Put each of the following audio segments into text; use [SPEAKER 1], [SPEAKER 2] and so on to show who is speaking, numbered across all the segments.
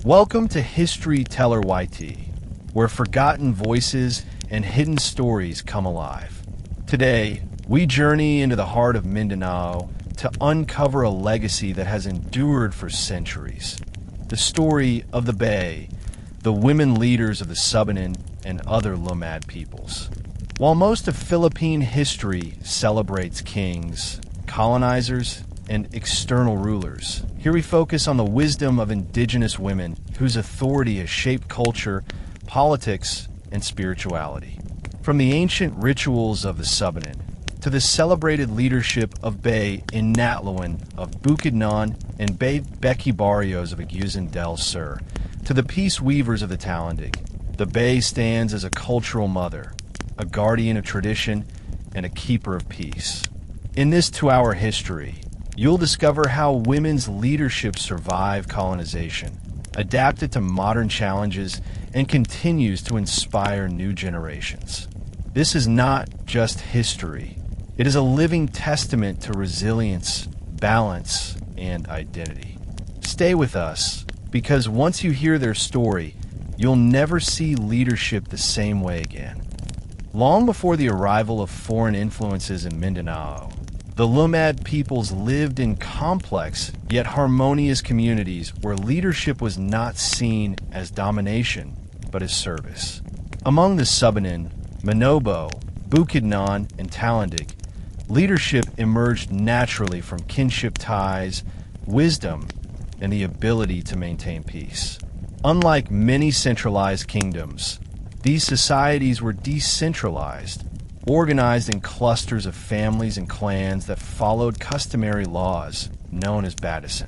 [SPEAKER 1] Welcome to History Teller YT, where forgotten voices and hidden stories come alive. Today, we journey into the heart of Mindanao to uncover a legacy that has endured for centuries. The story of the Bay, the women leaders of the Subanen and other Lumad peoples. While most of Philippine history celebrates kings, colonizers, and external rulers, here we focus on the wisdom of indigenous women whose authority has shaped culture, politics, and spirituality. From the ancient rituals of the Subanen to the celebrated leadership of Bay in Natloan of Bukidnon and Bay Beki Barrios of Agusan del Sur, to the peace weavers of the Talendig, the Bay stands as a cultural mother, a guardian of tradition, and a keeper of peace. In this 2-hour history, you'll discover how women's leadership survived colonization, adapted to modern challenges, and continues to inspire new generations. This is not just history. It is a living testament to resilience, balance, and identity. Stay with us, because once you hear their story, you'll never see leadership the same way again. Long before the arrival of foreign influences in Mindanao, the Lumad peoples lived in complex yet harmonious communities where leadership was not seen as domination, but as service. Among the Subanen, Manobo, Bukidnon, and Talendig, leadership emerged naturally from kinship ties, wisdom, and the ability to maintain peace. Unlike many centralized kingdoms, these societies were decentralized, organized in clusters of families and clans that followed customary laws known as batasan.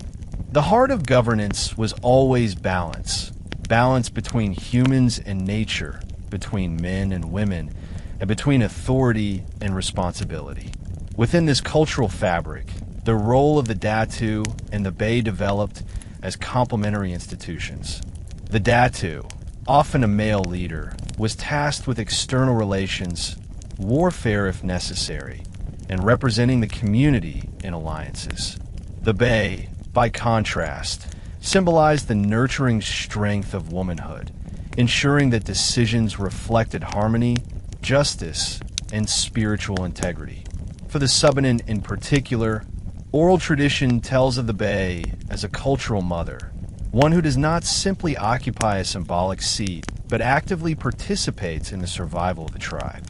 [SPEAKER 1] The heart of governance was always balance. Balance between humans and nature, between men and women, and between authority and responsibility. Within this cultural fabric, the role of the Datu and the Bay developed as complementary institutions. The Datu, often a male leader, was tasked with external relations, warfare if necessary, and representing the community in alliances. The Bay, by contrast, symbolized the nurturing strength of womanhood, ensuring that decisions reflected harmony, justice, and spiritual integrity. For the Subanen in particular, oral tradition tells of the Bay as a cultural mother, one who does not simply occupy a symbolic seat, but actively participates in the survival of the tribe.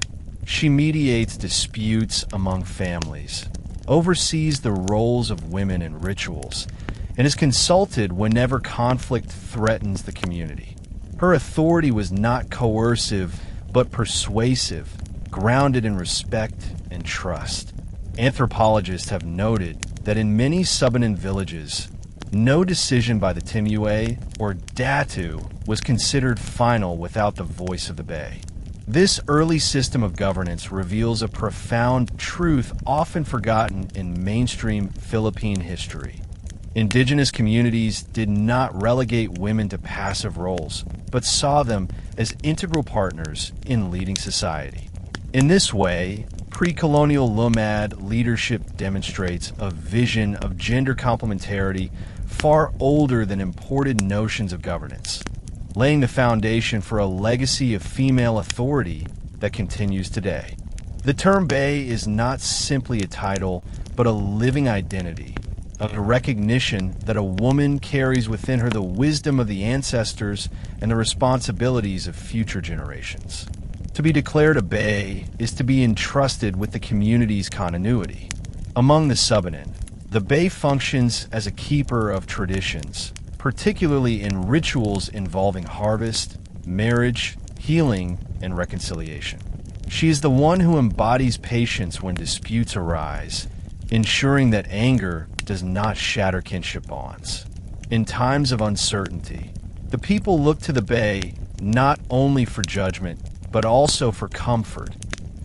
[SPEAKER 1] She mediates disputes among families, oversees the roles of women in rituals, and is consulted whenever conflict threatens the community. Her authority was not coercive, but persuasive, grounded in respect and trust. Anthropologists have noted that in many Subanen villages, no decision by the Timue or Datu was considered final without the voice of the Bay. This early system of governance reveals a profound truth often forgotten in mainstream Philippine history. Indigenous communities did not relegate women to passive roles, but saw them as integral partners in leading society. In this way, pre-colonial Lumad leadership demonstrates a vision of gender complementarity far older than imported notions of governance, laying the foundation for a legacy of female authority that continues today. The term Bay is not simply a title, but a living identity, a recognition that a woman carries within her the wisdom of the ancestors and the responsibilities of future generations. To be declared a Bay is to be entrusted with the community's continuity. Among the Subanen, the Bay functions as a keeper of traditions, particularly in rituals involving harvest, marriage, healing, and reconciliation. She is the one who embodies patience when disputes arise, ensuring that anger does not shatter kinship bonds. In times of uncertainty, the people look to the Bay not only for judgment, but also for comfort,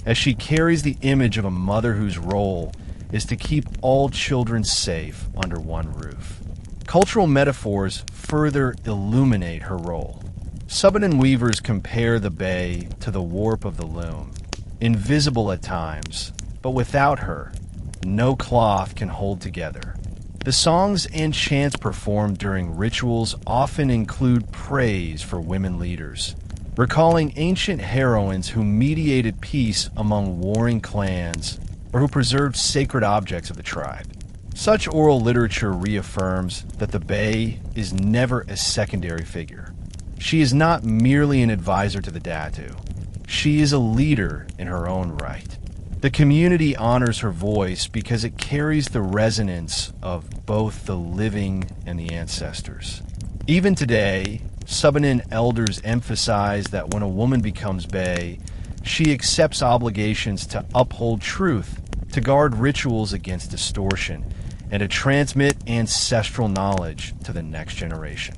[SPEAKER 1] as she carries the image of a mother whose role is to keep all children safe under one roof. Cultural metaphors further illuminate her role. Subanen weavers compare the Bay to the warp of the loom, invisible at times, but without her, no cloth can hold together. The songs and chants performed during rituals often include praise for women leaders, recalling ancient heroines who mediated peace among warring clans or who preserved sacred objects of the tribe. Such oral literature reaffirms that the Bae is never a secondary figure. She is not merely an advisor to the Datu. She is a leader in her own right. The community honors her voice because it carries the resonance of both the living and the ancestors. Even today, Subanen elders emphasize that when a woman becomes Bae, she accepts obligations to uphold truth, to guard rituals against distortion, and to transmit ancestral knowledge to the next generation.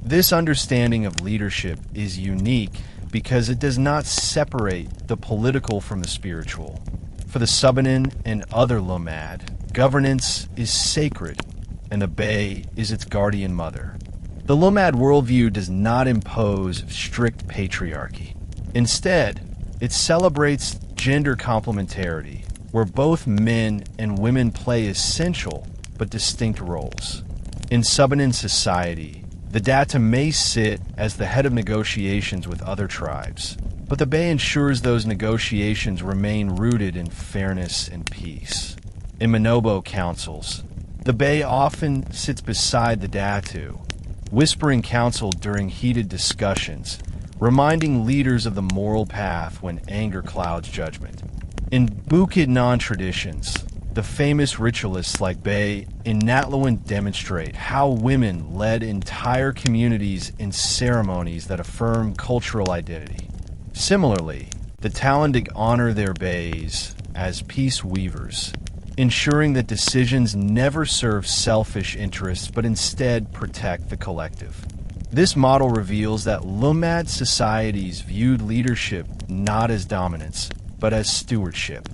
[SPEAKER 1] This understanding of leadership is unique because it does not separate the political from the spiritual. For the Subanen and other Lumad, governance is sacred, and the Bae is its guardian mother. The Lumad worldview does not impose strict patriarchy. Instead, it celebrates gender complementarity, where both men and women play essential but distinct roles. In Subanen society, the Datu may sit as the head of negotiations with other tribes, but the Bae ensures those negotiations remain rooted in fairness and peace. In Manobo councils, the Bae often sits beside the Datu, whispering counsel during heated discussions, reminding leaders of the moral path when anger clouds judgment. In Bukidnon traditions, the famous ritualists like Bae in Natluan demonstrate how women led entire communities in ceremonies that affirm cultural identity. Similarly, the Talendig honor their Baes as peace weavers, ensuring that decisions never serve selfish interests but instead protect the collective. This model reveals that Lumad societies viewed leadership not as dominance, but as stewardship.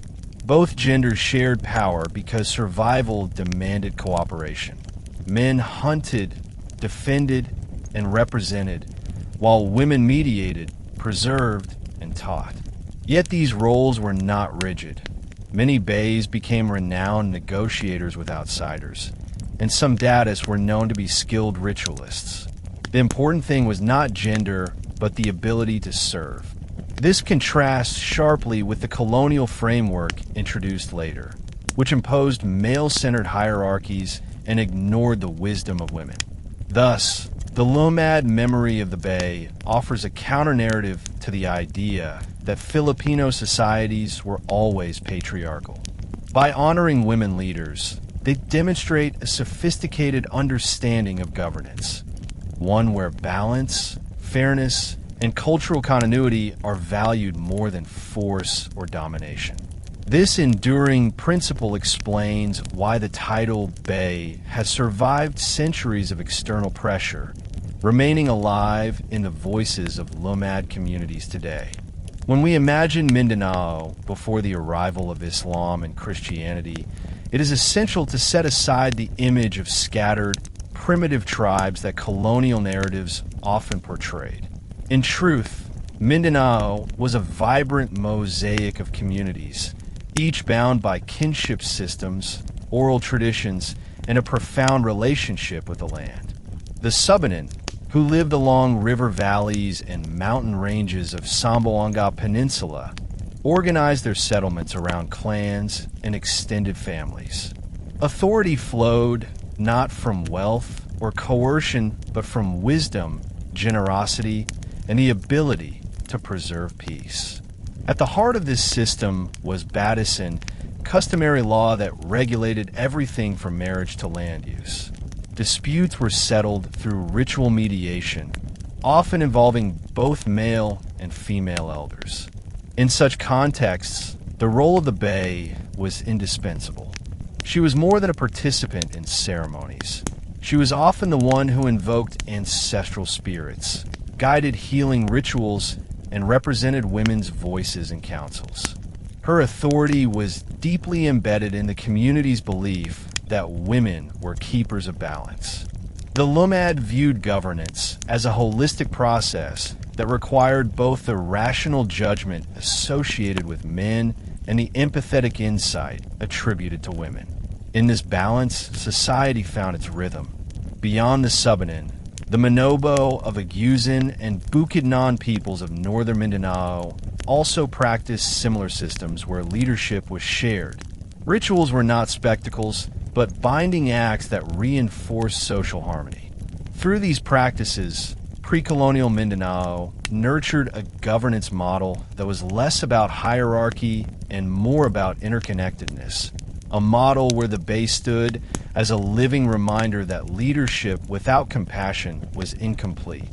[SPEAKER 1] Both genders shared power because survival demanded cooperation. Men hunted, defended, and represented, while women mediated, preserved, and taught. Yet these roles were not rigid. Many Baes became renowned negotiators with outsiders, and some Datus were known to be skilled ritualists. The important thing was not gender, but the ability to serve. This contrasts sharply with the colonial framework introduced later, which imposed male-centered hierarchies and ignored the wisdom of women. Thus, the Lumad memory of the Bae offers a counter-narrative to the idea that Filipino societies were always patriarchal. By honoring women leaders, they demonstrate a sophisticated understanding of governance, one where balance, fairness, and cultural continuity are valued more than force or domination. This enduring principle explains why the title Bae has survived centuries of external pressure, remaining alive in the voices of Lumad communities today. When we imagine Mindanao before the arrival of Islam and Christianity, it is essential to set aside the image of scattered, primitive tribes that colonial narratives often portrayed. In truth, Mindanao was a vibrant mosaic of communities, each bound by kinship systems, oral traditions, and a profound relationship with the land. The Subanen, who lived along river valleys and mountain ranges of Samboanga Peninsula, organized their settlements around clans and extended families. Authority flowed not from wealth or coercion, but from wisdom, generosity, and the ability to preserve peace. At the heart of this system was Batasan, customary law that regulated everything from marriage to land use. Disputes were settled through ritual mediation, often involving both male and female elders. In such contexts, the role of the Bae was indispensable. She was more than a participant in ceremonies. She was often the one who invoked ancestral spirits, guided healing rituals, and represented women's voices in councils. Her authority was deeply embedded in the community's belief that women were keepers of balance. The Lumad viewed governance as a holistic process that required both the rational judgment associated with men and the empathetic insight attributed to women. In this balance, society found its rhythm. Beyond the Subanen, the Manobo of Agusan and Bukidnon peoples of northern Mindanao also practiced similar systems where leadership was shared. Rituals were not spectacles, but binding acts that reinforced social harmony. Through these practices, pre-colonial Mindanao nurtured a governance model that was less about hierarchy and more about interconnectedness. A model where the Bay stood as a living reminder that leadership without compassion was incomplete.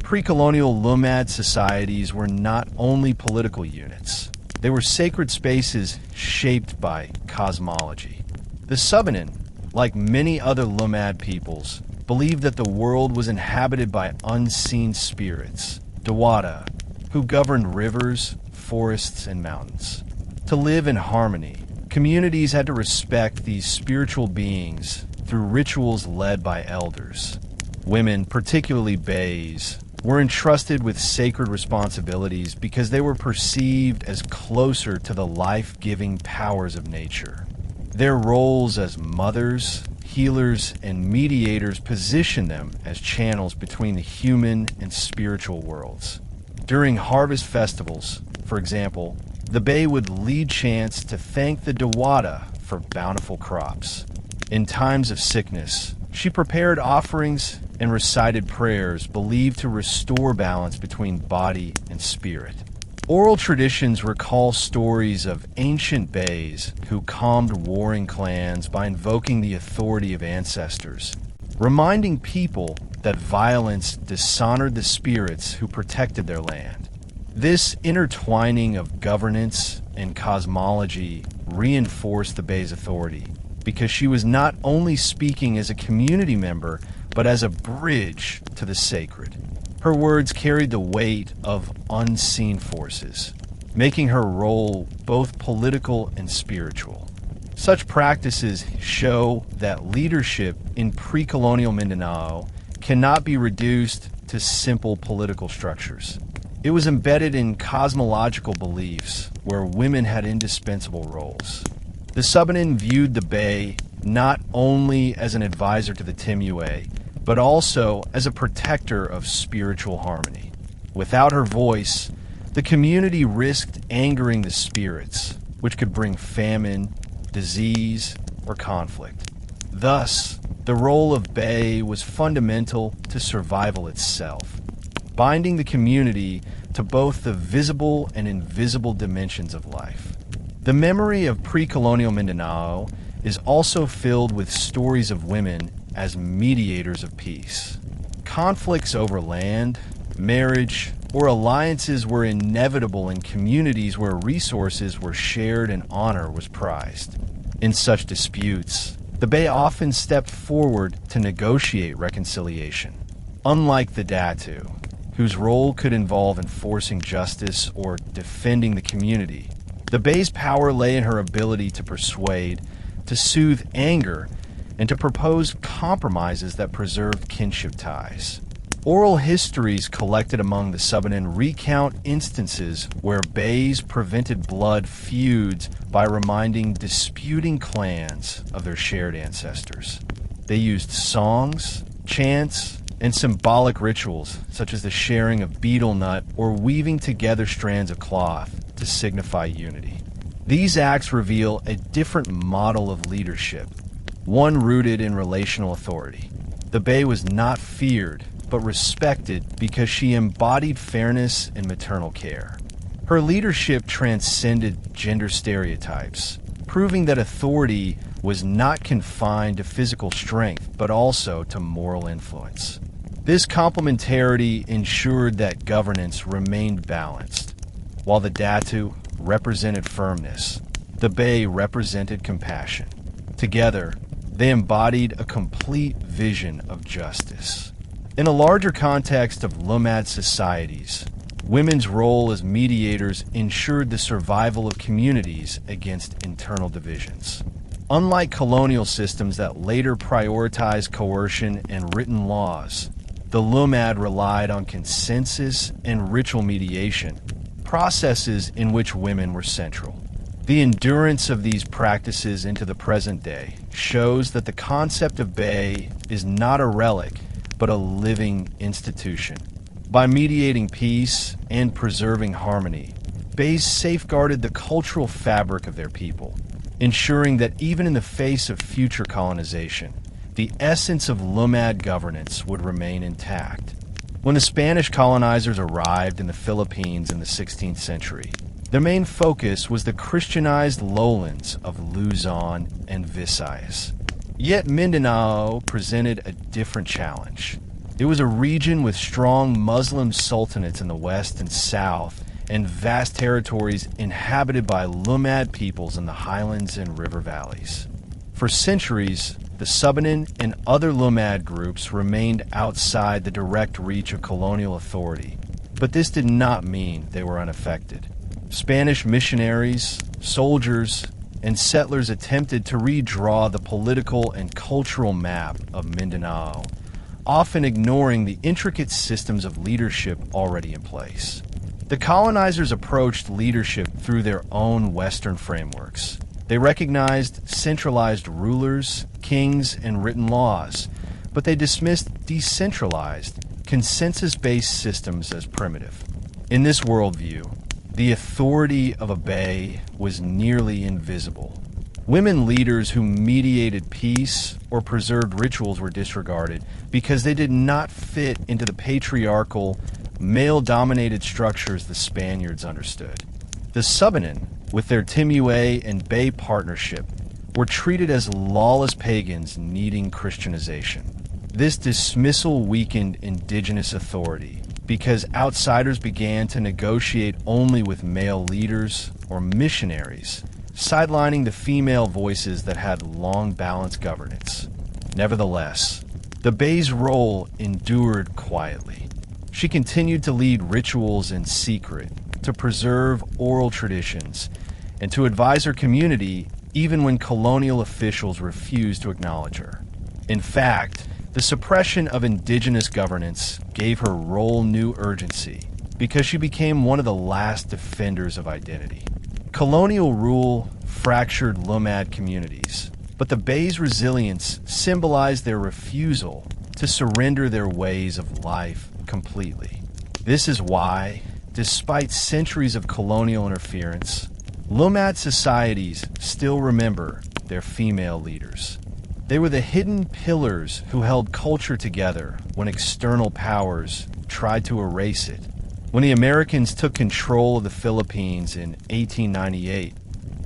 [SPEAKER 1] Pre-colonial Lumad societies were not only political units. They were sacred spaces shaped by cosmology. The Subanen, like many other Lumad peoples, believed that the world was inhabited by unseen spirits, Dawata, who governed rivers, forests, and mountains. To live in harmony, communities had to respect these spiritual beings through rituals led by elders. Women, particularly Bays, were entrusted with sacred responsibilities because they were perceived as closer to the life-giving powers of nature. Their roles as mothers, healers, and mediators positioned them as channels between the human and spiritual worlds. During harvest festivals, for example, the Bay would lead chants to thank the Dawata for bountiful crops. In times of sickness, she prepared offerings and recited prayers believed to restore balance between body and spirit. Oral traditions recall stories of ancient Bays who calmed warring clans by invoking the authority of ancestors, reminding people that violence dishonored the spirits who protected their land. This intertwining of governance and cosmology reinforced the Bay's authority because she was not only speaking as a community member, but as a bridge to the sacred. Her words carried the weight of unseen forces, making her role both political and spiritual. Such practices show that leadership in pre-colonial Mindanao cannot be reduced to simple political structures. It was embedded in cosmological beliefs where women had indispensable roles. The Subanen viewed the Bay not only as an advisor to the Timue, but also as a protector of spiritual harmony. Without her voice, the community risked angering the spirits, which could bring famine, disease, or conflict. Thus, the role of Bay was fundamental to survival itself, binding the community to both the visible and invisible dimensions of life. The memory of pre-colonial Mindanao is also filled with stories of women as mediators of peace. Conflicts over land, marriage, or alliances were inevitable in communities where resources were shared and honor was prized. In such disputes, the Bay often stepped forward to negotiate reconciliation. Unlike the Datu, whose role could involve enforcing justice or defending the community, the Bay's power lay in her ability to persuade, to soothe anger, and to propose compromises that preserved kinship ties. Oral histories collected among the Subanen recount instances where Bays prevented blood feuds by reminding disputing clans of their shared ancestors. They used songs, chants, and symbolic rituals such as the sharing of betel nut or weaving together strands of cloth to signify unity. These acts reveal a different model of leadership, one rooted in relational authority. The Bay was not feared, but respected because she embodied fairness and maternal care. Her leadership transcended gender stereotypes, proving that authority was not confined to physical strength, but also to moral influence. This complementarity ensured that governance remained balanced. While the Datu represented firmness, the Bay represented compassion. Together, they embodied a complete vision of justice. In a larger context of Lumad societies, women's role as mediators ensured the survival of communities against internal divisions. Unlike colonial systems that later prioritized coercion and written laws, the Lumad relied on consensus and ritual mediation, processes in which women were central. The endurance of these practices into the present day shows that the concept of Bay is not a relic, but a living institution. By mediating peace and preserving harmony, Bays safeguarded the cultural fabric of their people, ensuring that even in the face of future colonization, the essence of Lumad governance would remain intact. When the Spanish colonizers arrived in the Philippines in the 16th century, their main focus was the Christianized lowlands of Luzon and Visayas. Yet Mindanao presented a different challenge. It was a region with strong Muslim sultanates in the west and south, and vast territories inhabited by Lumad peoples in the highlands and river valleys. For centuries, the Subanen and other Lumad groups remained outside the direct reach of colonial authority, but this did not mean they were unaffected. Spanish missionaries, soldiers, and settlers attempted to redraw the political and cultural map of Mindanao, often ignoring the intricate systems of leadership already in place. The colonizers approached leadership through their own Western frameworks. They recognized centralized rulers, kings, and written laws, but they dismissed decentralized, consensus-based systems as primitive. In this worldview, the authority of a Bay was nearly invisible. Women leaders who mediated peace or preserved rituals were disregarded because they did not fit into the patriarchal, male-dominated structures the Spaniards understood. The Subanen, with their Timue and Bay partnership, were treated as lawless pagans needing Christianization. This dismissal weakened indigenous authority because outsiders began to negotiate only with male leaders or missionaries, sidelining the female voices that had long balanced governance. Nevertheless, the Bay's role endured quietly. She continued to lead rituals in secret, to preserve oral traditions, and to advise her community even when colonial officials refused to acknowledge her. In fact, the suppression of indigenous governance gave her role new urgency because she became one of the last defenders of identity. Colonial rule fractured Lumad communities, but the Bay's resilience symbolized their refusal to surrender their ways of life completely. This is why, despite centuries of colonial interference, Lumad societies still remember their female leaders. They were the hidden pillars who held culture together when external powers tried to erase it. When the Americans took control of the Philippines in 1898,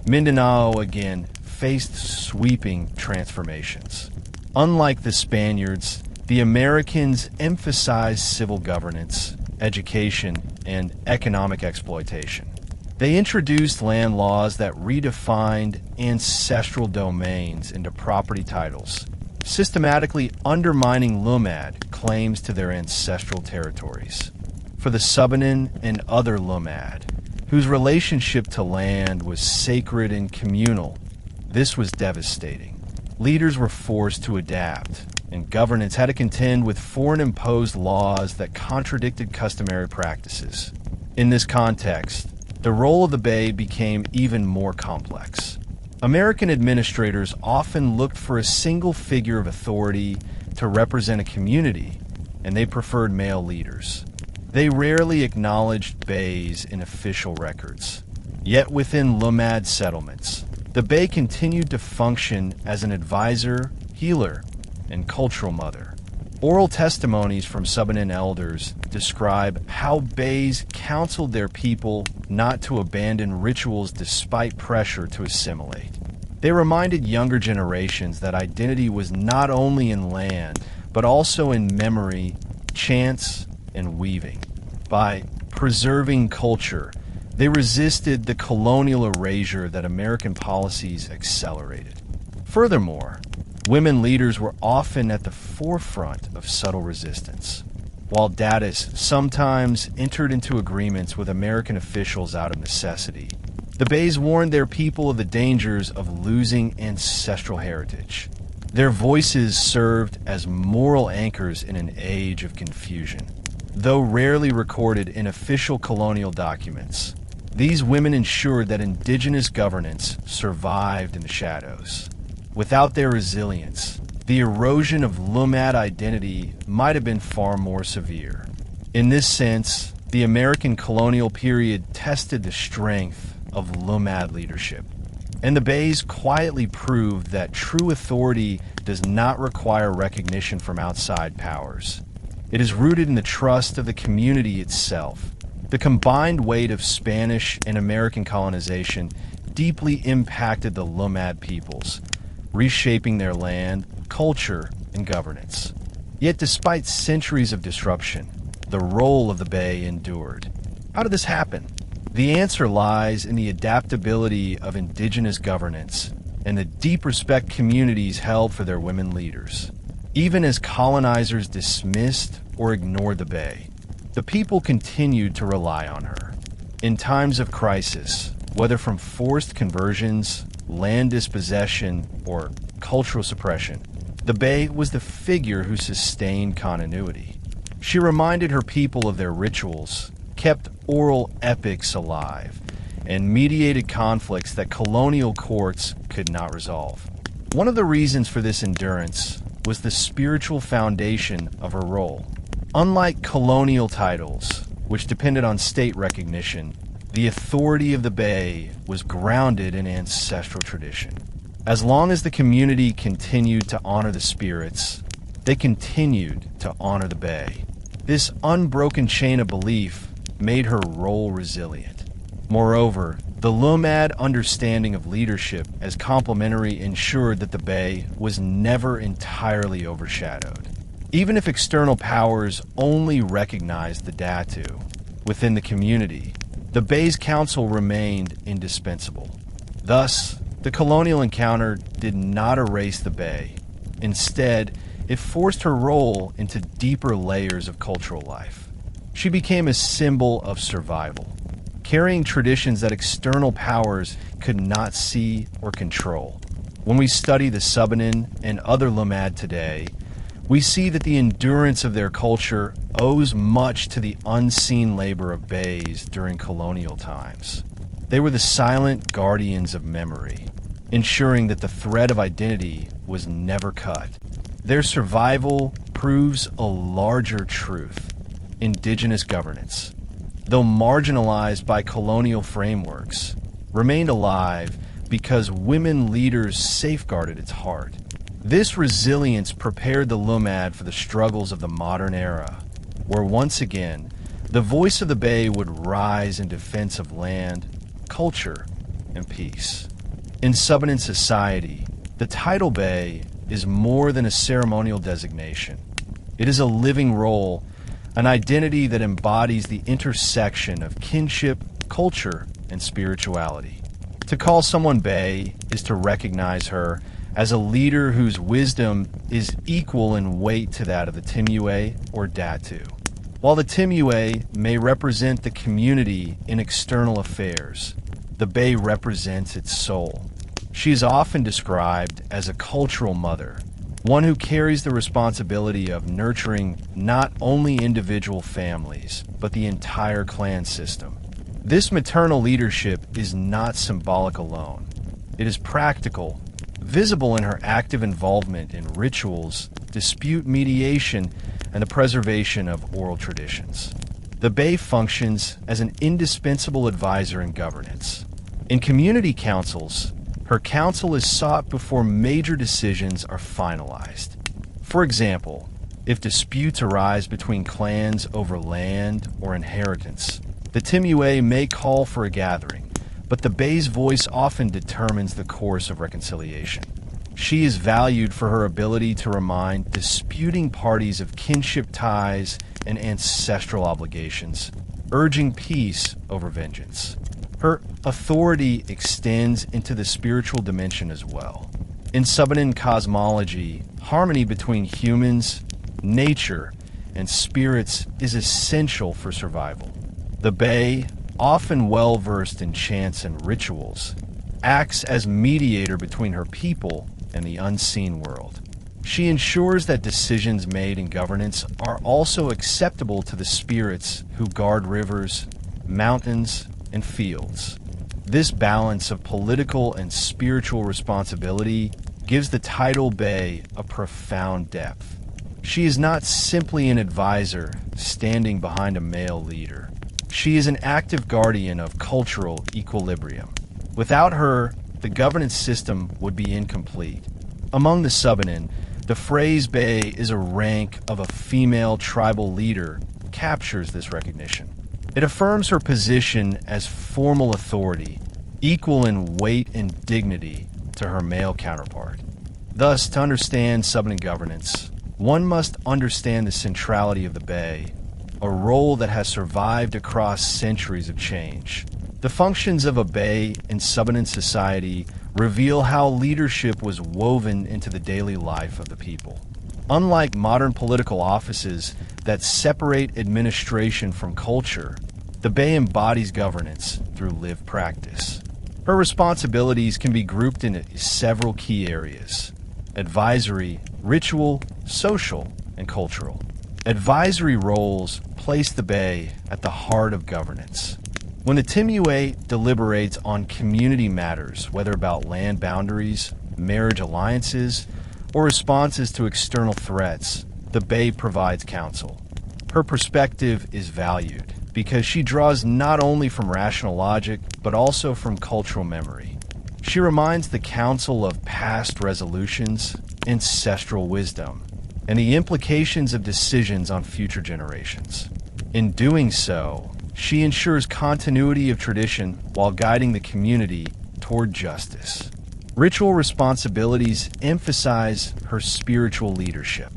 [SPEAKER 1] Mindanao again faced sweeping transformations. Unlike the Spaniards, the Americans emphasized civil governance, education, and economic exploitation. They introduced land laws that redefined ancestral domains into property titles, systematically undermining Lumad claims to their ancestral territories. For the Subanen and other Lumad, whose relationship to land was sacred and communal, this was devastating. Leaders were forced to adapt, and governance had to contend with foreign-imposed laws that contradicted customary practices. In this context, the role of the Bay became even more complex. American administrators often looked for a single figure of authority to represent a community, and they preferred male leaders. They rarely acknowledged Bays in official records. Yet within Lumad settlements, the Bay continued to function as an advisor, healer, and cultural mother. Oral testimonies from Subanen elders describe how Bays counseled their people not to abandon rituals despite pressure to assimilate. They reminded younger generations that identity was not only in land, but also in memory, chants, and weaving. By preserving culture, they resisted the colonial erasure that American policies accelerated. Furthermore, women leaders were often at the forefront of subtle resistance. While Datu sometimes entered into agreements with American officials out of necessity, the Bays warned their people of the dangers of losing ancestral heritage. Their voices served as moral anchors in an age of confusion. Though rarely recorded in official colonial documents, These women ensured that indigenous governance survived in the shadows. Without their resilience, the erosion of Lumad identity might have been far more severe. In this sense, the American colonial period tested the strength of Lumad leadership, and the Bays quietly proved that true authority does not require recognition from outside powers. It is rooted in the trust of the community itself. The combined weight of Spanish and American colonization deeply impacted the Lumad peoples, reshaping their land, culture, and governance. Yet despite centuries of disruption, the role of the Bay endured. How did this happen? The answer lies in the adaptability of indigenous governance and the deep respect communities held for their women leaders. Even as colonizers dismissed or ignored the Bay, the people continued to rely on her. In times of crisis, whether from forced conversions, land dispossession, or cultural suppression, the Bay was the figure who sustained continuity. She reminded her people of their rituals, kept oral epics alive, and mediated conflicts that colonial courts could not resolve. One of the reasons for this endurance was the spiritual foundation of her role. Unlike colonial titles, which depended on state recognition, the authority of the Bay was grounded in ancestral tradition. As long as the community continued to honor the spirits, they continued to honor the Bay. This unbroken chain of belief made her role resilient. Moreover, the Lumad understanding of leadership as complementary ensured that the Bay was never entirely overshadowed. Even if external powers only recognized the Datu within the community, the Bay's council remained indispensable. Thus, the colonial encounter did not erase the Bay. Instead, it forced her role into deeper layers of cultural life. She became a symbol of survival, carrying traditions that external powers could not see or control. When we study the Subanen and other Lumad today, we see that the endurance of their culture owes much to the unseen labor of Bays during colonial times. They were the silent guardians of memory, ensuring that the thread of identity was never cut. Their survival proves a larger truth: indigenous governance, though marginalized by colonial frameworks, remained alive because women leaders safeguarded its heart. This resilience prepared the Lumad for the struggles of the modern era, where once again, the voice of the Bay would rise in defense of land, culture, and peace. In Subanen society, the title Bay is more than a ceremonial designation. It is a living role, an identity that embodies the intersection of kinship, culture, and spirituality. To call someone Bay is to recognize her as a leader whose wisdom is equal in weight to that of the Timue or Datu. While the Timue may represent the community in external affairs, the Bay represents its soul. She is often described as a cultural mother, one who carries the responsibility of nurturing not only individual families, but the entire clan system. This maternal leadership is not symbolic alone. It is practical, visible in her active involvement in rituals, dispute mediation, and the preservation of oral traditions. The Bay functions as an indispensable advisor in governance. In community councils, her counsel is sought before major decisions are finalized. For example, if disputes arise between clans over land or inheritance, the Timue may call for a gathering, but the Bay's voice often determines the course of reconciliation. She is valued for her ability to remind disputing parties of kinship ties and ancestral obligations, urging peace over vengeance. Her authority extends into the spiritual dimension as well. In Subanen cosmology, harmony between humans, nature, and spirits is essential for survival. The Bay, often well-versed in chants and rituals, acts as mediator between her people and the unseen world. She ensures that decisions made in governance are also acceptable to the spirits who guard rivers, mountains, and fields. This balance of political and spiritual responsibility gives the title Bay a profound depth. She is not simply an advisor standing behind a male leader. She is an active guardian of cultural equilibrium. Without her, the governance system would be incomplete. Among the Subanen, the phrase Bay is a rank of a female tribal leader captures this recognition. It affirms her position as formal authority, equal in weight and dignity to her male counterpart. Thus, to understand Subanen governance, one must understand the centrality of the Bay, a role that has survived across centuries of change. The functions of a Bay in Subanen society reveal how leadership was woven into the daily life of the people. Unlike modern political offices that separate administration from culture, the Bay embodies governance through lived practice. Her responsibilities can be grouped into several key areas: advisory, ritual, social, and cultural. Advisory roles place the Bay at the heart of governance. When the Timuay deliberates on community matters, whether about land boundaries, marriage alliances, or responses to external threats, the Bay provides counsel. Her perspective is valued because she draws not only from rational logic, but also from cultural memory. She reminds the council of past resolutions, ancestral wisdom, and the implications of decisions on future generations. In doing so, she ensures continuity of tradition while guiding the community toward justice. Ritual responsibilities emphasize her spiritual leadership.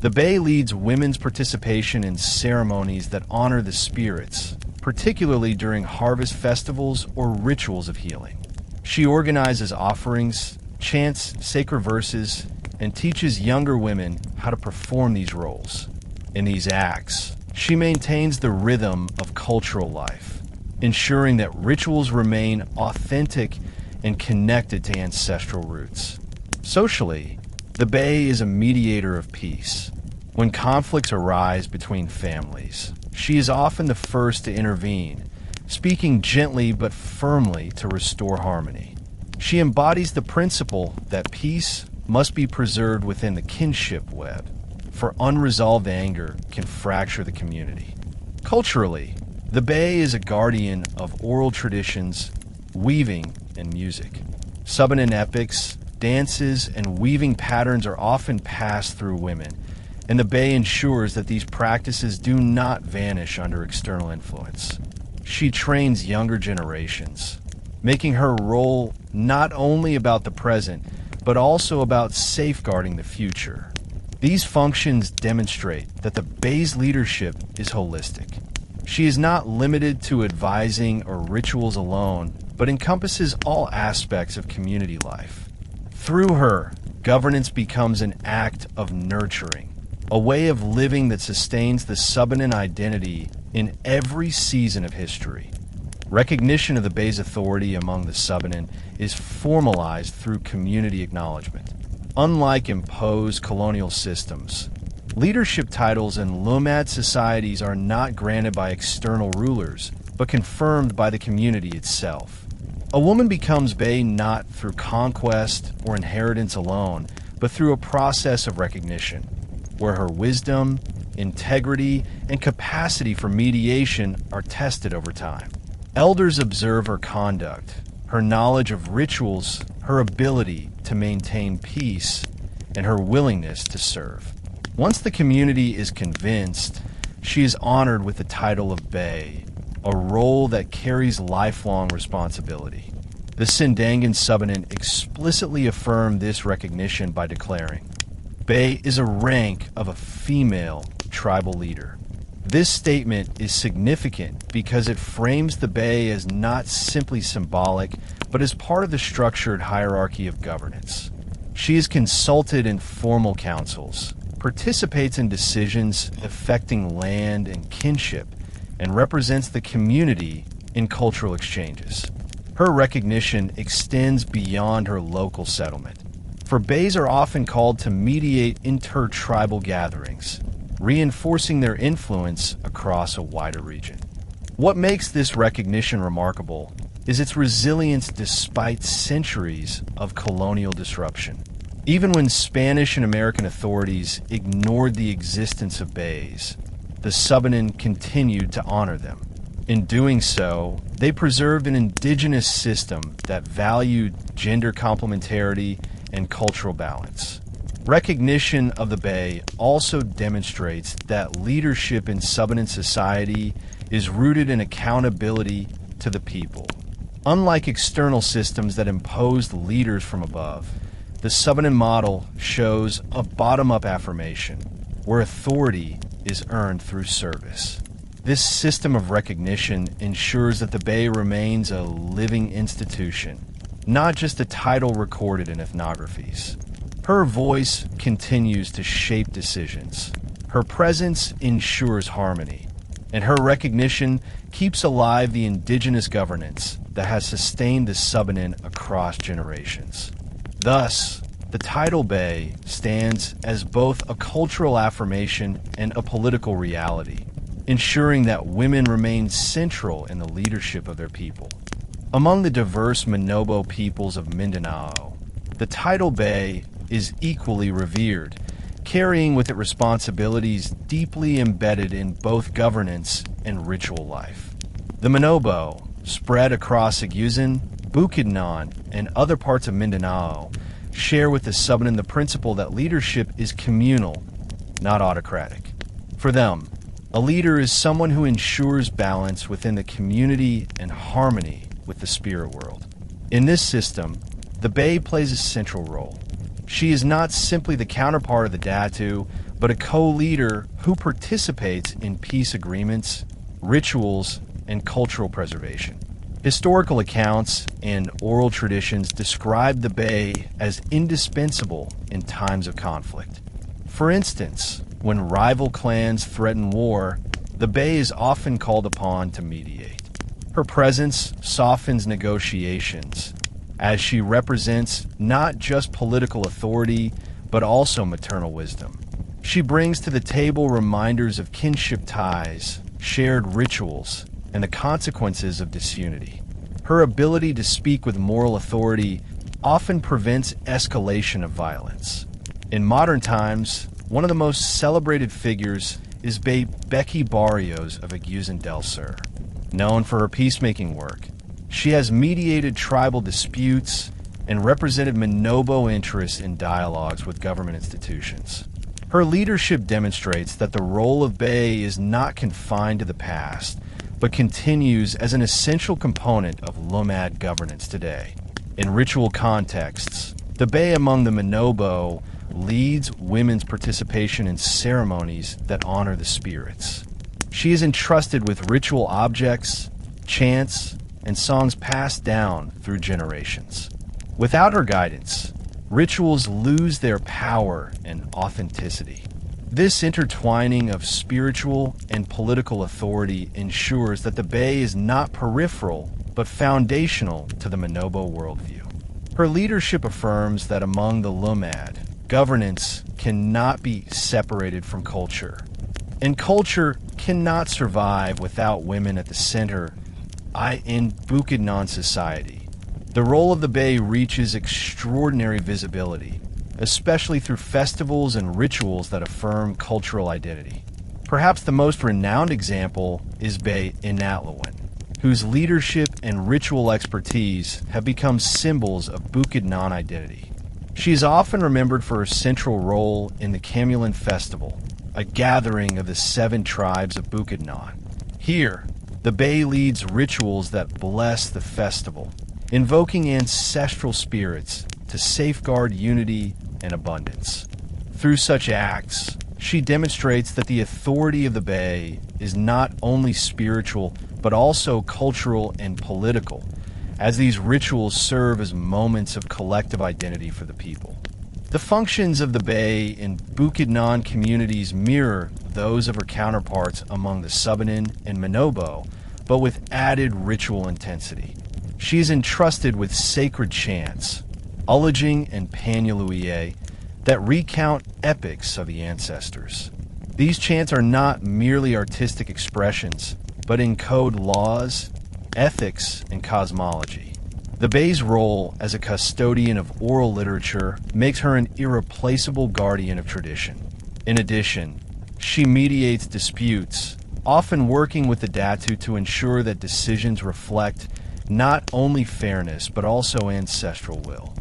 [SPEAKER 1] The Bay leads women's participation in ceremonies that honor the spirits, particularly during harvest festivals or rituals of healing. She organizes offerings, chants sacred verses, and teaches younger women how to perform these roles. In these acts, she maintains the rhythm of cultural life, ensuring that rituals remain authentic and connected to ancestral roots. Socially, the Bay is a mediator of peace. When conflicts arise between families, she is often the first to intervene, speaking gently but firmly to restore harmony. She embodies the principle that peace must be preserved within the kinship web, for unresolved anger can fracture the community. Culturally, the Bay is a guardian of oral traditions, weaving, and music. Subanen epics, dances, and weaving patterns are often passed through women, and the Bay ensures that these practices do not vanish under external influence. She trains younger generations, making her role not only about the present, but also about safeguarding the future. These functions demonstrate that the Bay's leadership is holistic. She is not limited to advising or rituals alone, but encompasses all aspects of community life. Through her, governance becomes an act of nurturing, a way of living that sustains the Subanen identity in every season of history. Recognition of the Bay's authority among the Subanen is formalized through community acknowledgement. Unlike imposed colonial systems, leadership titles in Lumad societies are not granted by external rulers, but confirmed by the community itself. A woman becomes Bay not through conquest or inheritance alone, but through a process of recognition, where her wisdom, integrity, and capacity for mediation are tested over time. Elders observe her conduct, her knowledge of rituals, her ability to maintain peace, and her willingness to serve. Once the community is convinced, she is honored with the title of Bay, a role that carries lifelong responsibility. The Sindangan Subanen explicitly affirm this recognition by declaring, Bay is a rank of a female tribal leader. This statement is significant because it frames the Bay as not simply symbolic, but as part of the structured hierarchy of governance. She is consulted in formal councils, participates in decisions affecting land and kinship, and represents the community in cultural exchanges. Her recognition extends beyond her local settlement, for Bays are often called to mediate intertribal gatherings, reinforcing their influence across a wider region. What makes this recognition remarkable is its resilience despite centuries of colonial disruption. Even when Spanish and American authorities ignored the existence of bays, the Subanen continued to honor them. In doing so, they preserved an indigenous system that valued gender complementarity and cultural balance. Recognition of the Bay also demonstrates that leadership in Subanen society is rooted in accountability to the people. Unlike external systems that imposed leaders from above, the Subanen model shows a bottom-up affirmation, where authority is earned through service. This system of recognition ensures that the Bay remains a living institution, not just a title recorded in ethnographies. Her voice continues to shape decisions. Her presence ensures harmony, and her recognition keeps alive the indigenous governance that has sustained the Subanen across generations. Thus, the title Bay stands as both a cultural affirmation and a political reality, ensuring that women remain central in the leadership of their people. Among the diverse Manobo peoples of Mindanao, the title Bay is equally revered, carrying with it responsibilities deeply embedded in both governance and ritual life. The Manobo, spread across Agusan, Bukidnon, and other parts of Mindanao, share with the Subanen the principle that leadership is communal, not autocratic. For them, a leader is someone who ensures balance within the community and harmony with the spirit world. In this system, the Bay plays a central role. She is not simply the counterpart of the Datu, but a co-leader who participates in peace agreements, rituals, and cultural preservation. Historical accounts and oral traditions describe the Bay as indispensable in times of conflict. For instance, when rival clans threaten war, the Bay is often called upon to mediate. Her presence softens negotiations, as she represents not just political authority, but also maternal wisdom. She brings to the table reminders of kinship ties, shared rituals, and the consequences of disunity. Her ability to speak with moral authority often prevents escalation of violence. In modern times, one of the most celebrated figures is Bay Becky Barrios of Agusan del Sur. Known for her peacemaking work, she has mediated tribal disputes and represented Manobo interests in dialogues with government institutions. Her leadership demonstrates that the role of Bay is not confined to the past, but continues as an essential component of Lumad governance today. In ritual contexts, the Bay among the Manobo leads women's participation in ceremonies that honor the spirits. She is entrusted with ritual objects, chants, and songs passed down through generations. Without her guidance, rituals lose their power and authenticity. This intertwining of spiritual and political authority ensures that the Bay is not peripheral, but foundational to the Manobo worldview. Her leadership affirms that among the Lumad, governance cannot be separated from culture, and culture cannot survive without women at the center in Bukidnon society. The role of the Bay reaches extraordinary visibility, especially through festivals and rituals that affirm cultural identity. Perhaps the most renowned example is Bay Inatlawan, whose leadership and ritual expertise have become symbols of Bukidnon identity. She is often remembered for her central role in the Camulan Festival, a gathering of the 7 tribes of Bukidnon. Here, the Bay leads rituals that bless the festival, invoking ancestral spirits to safeguard unity and abundance. Through such acts, she demonstrates that the authority of the Bay is not only spiritual, but also cultural and political, as these rituals serve as moments of collective identity for the people. The functions of the Bay in Bukidnon communities mirror those of her counterparts among the Subanen and Manobo, but with added ritual intensity. She is entrusted with sacred chants, Ulajing and Panyaluye, that recount epics of the ancestors. These chants are not merely artistic expressions, but encode laws, ethics, and cosmology. The Bay's role as a custodian of oral literature makes her an irreplaceable guardian of tradition. In addition, she mediates disputes, often working with the Datu to ensure that decisions reflect not only fairness but also ancestral will.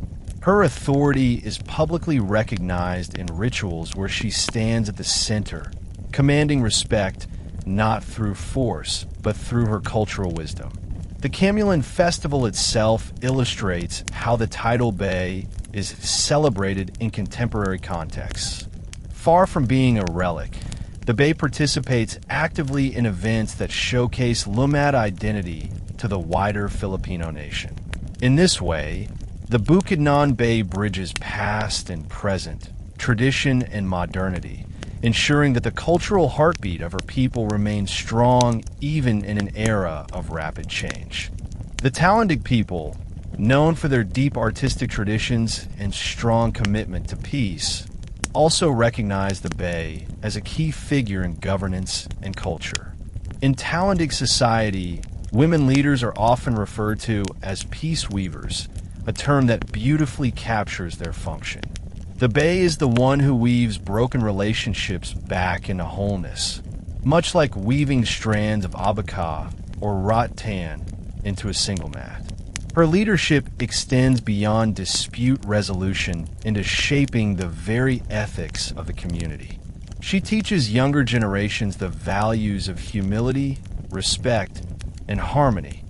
[SPEAKER 1] Her authority is publicly recognized in rituals where she stands at the center, commanding respect not through force but through her cultural wisdom. The Camulan festival itself illustrates how the tidal bay is celebrated in contemporary contexts. Far from being a relic, the Bay participates actively in events that showcase Lumad identity to the wider Filipino nation. In this way, the Bukidnon Bay bridges past and present, tradition and modernity, ensuring that the cultural heartbeat of her people remains strong even in an era of rapid change. The Talented people, known for their deep artistic traditions and strong commitment to peace, also recognize the Bay as a key figure in governance and culture. In Talented society, women leaders are often referred to as peace weavers, a term that beautifully captures their function. The Bay is the one who weaves broken relationships back into wholeness, much like weaving strands of abaca or rattan into a single mat. Her leadership extends beyond dispute resolution into shaping the very ethics of the community. She teaches younger generations the values of humility, respect, and harmony,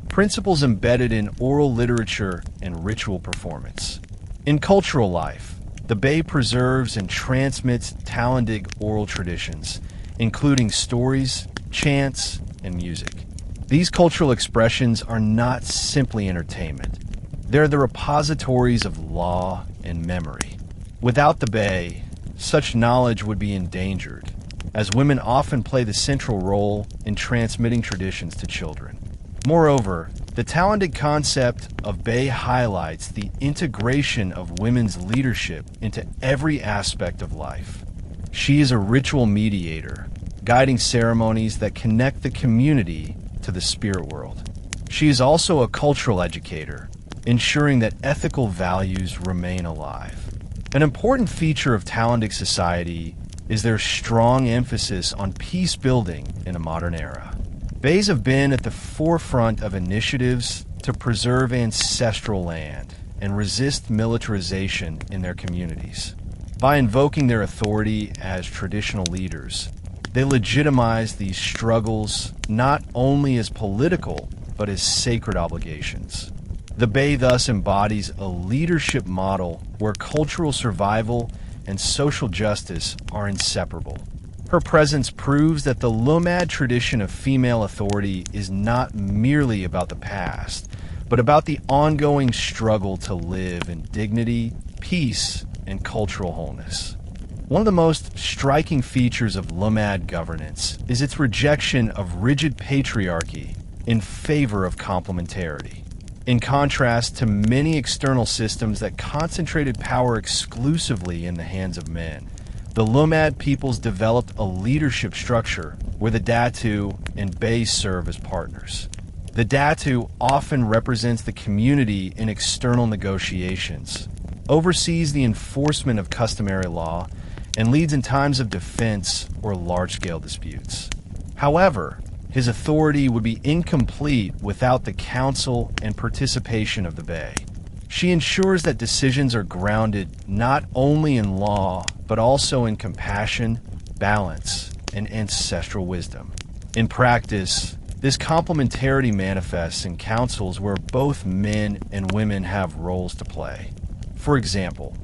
[SPEAKER 1] principles embedded in oral literature and ritual performance. In cultural life, the Bay preserves and transmits Talented oral traditions, including stories, chants, and music. These cultural expressions are not simply entertainment. They're the repositories of law and memory. Without the Bay, such knowledge would be endangered, as women often play the central role in transmitting traditions to children. Moreover, the Talented concept of Bay highlights the integration of women's leadership into every aspect of life. She is a ritual mediator, guiding ceremonies that connect the community to the spirit world. She is also a cultural educator, ensuring that ethical values remain alive. An important feature of Talented society is their strong emphasis on peace building in a modern era. Bays have been at the forefront of initiatives to preserve ancestral land and resist militarization in their communities. By invoking their authority as traditional leaders, they legitimize these struggles not only as political, but as sacred obligations. The Bay thus embodies a leadership model where cultural survival and social justice are inseparable. Her presence proves that the Lumad tradition of female authority is not merely about the past, but about the ongoing struggle to live in dignity, peace, and cultural wholeness. One of the most striking features of Lumad governance is its rejection of rigid patriarchy in favor of complementarity. In contrast to many external systems that concentrated power exclusively in the hands of men, the Lumad peoples developed a leadership structure where the Datu and Bay serve as partners. The Datu often represents the community in external negotiations, oversees the enforcement of customary law, and leads in times of defense or large-scale disputes. However, his authority would be incomplete without the counsel and participation of the Bay. She ensures that decisions are grounded not only in law, but also in compassion, balance, and ancestral wisdom. In practice, this complementarity manifests in councils where both men and women have roles to play. For example,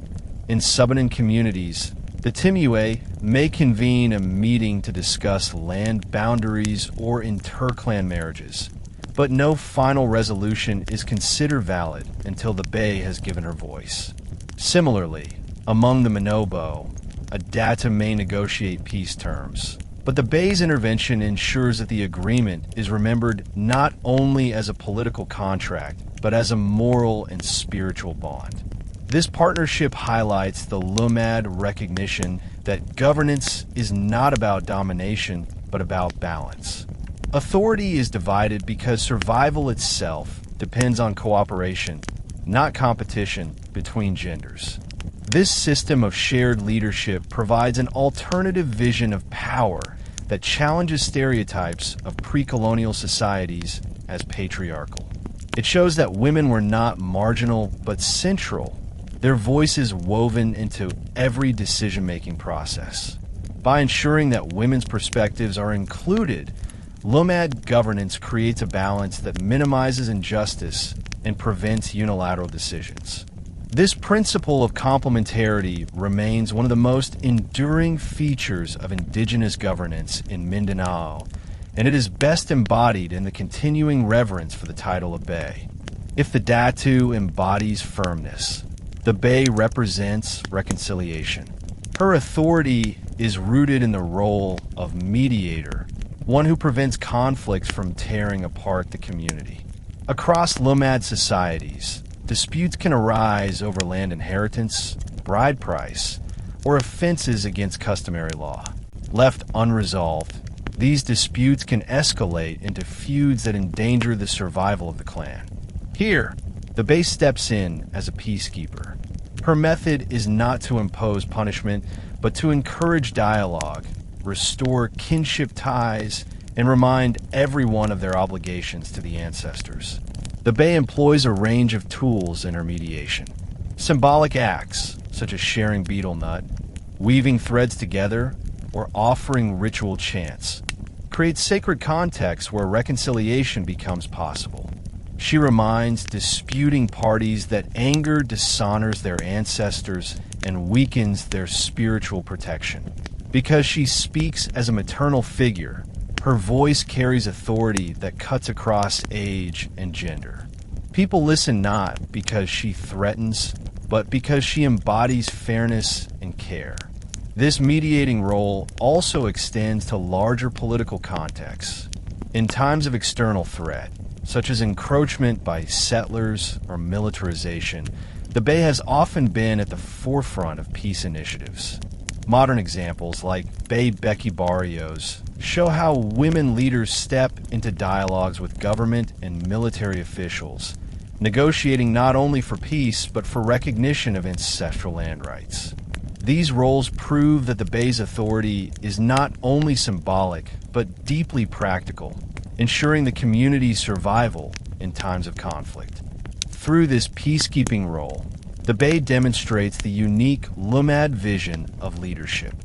[SPEAKER 1] in Subanen communities, the Timue may convene a meeting to discuss land boundaries or interclan marriages, but no final resolution is considered valid until the Bay has given her voice. Similarly, among the Manobo, a Data may negotiate peace terms, but the Bay's intervention ensures that the agreement is remembered not only as a political contract, but as a moral and spiritual bond. This partnership highlights the Lumad recognition that governance is not about domination, but about balance. Authority is divided because survival itself depends on cooperation, not competition, between genders. This system of shared leadership provides an alternative vision of power that challenges stereotypes of pre-colonial societies as patriarchal. It shows that women were not marginal but central, their voices woven into every decision-making process. By ensuring that women's perspectives are included, Lumad governance creates a balance that minimizes injustice and prevents unilateral decisions. This principle of complementarity remains one of the most enduring features of Indigenous governance in Mindanao, and it is best embodied in the continuing reverence for the title of Bay. If the Datu embodies firmness, the Bay represents reconciliation. Her authority is rooted in the role of mediator, one who prevents conflicts from tearing apart the community. Across Lumad societies, disputes can arise over land inheritance, bride price, or offenses against customary law. Left unresolved, these disputes can escalate into feuds that endanger the survival of the clan. Here, the Bay steps in as a peacekeeper. Her method is not to impose punishment, but to encourage dialogue, restore kinship ties, and remind everyone of their obligations to the ancestors. The Bay employs a range of tools in her mediation. Symbolic acts, such as sharing betel nut, weaving threads together, or offering ritual chants, create sacred contexts where reconciliation becomes possible. She reminds disputing parties that anger dishonors their ancestors and weakens their spiritual protection. Because she speaks as a maternal figure, her voice carries authority that cuts across age and gender. People listen not because she threatens, but because she embodies fairness and care. This mediating role also extends to larger political contexts. In times of external threat, such as encroachment by settlers or militarization, the Bay has often been at the forefront of peace initiatives. Modern examples like Bay Becky Barrios show how women leaders step into dialogues with government and military officials, negotiating not only for peace but for recognition of ancestral land rights. These roles prove that the Bay's authority is not only symbolic but deeply practical, ensuring the community's survival in times of conflict. Through this peacekeeping role, the Bay demonstrates the unique Lumad vision of leadership.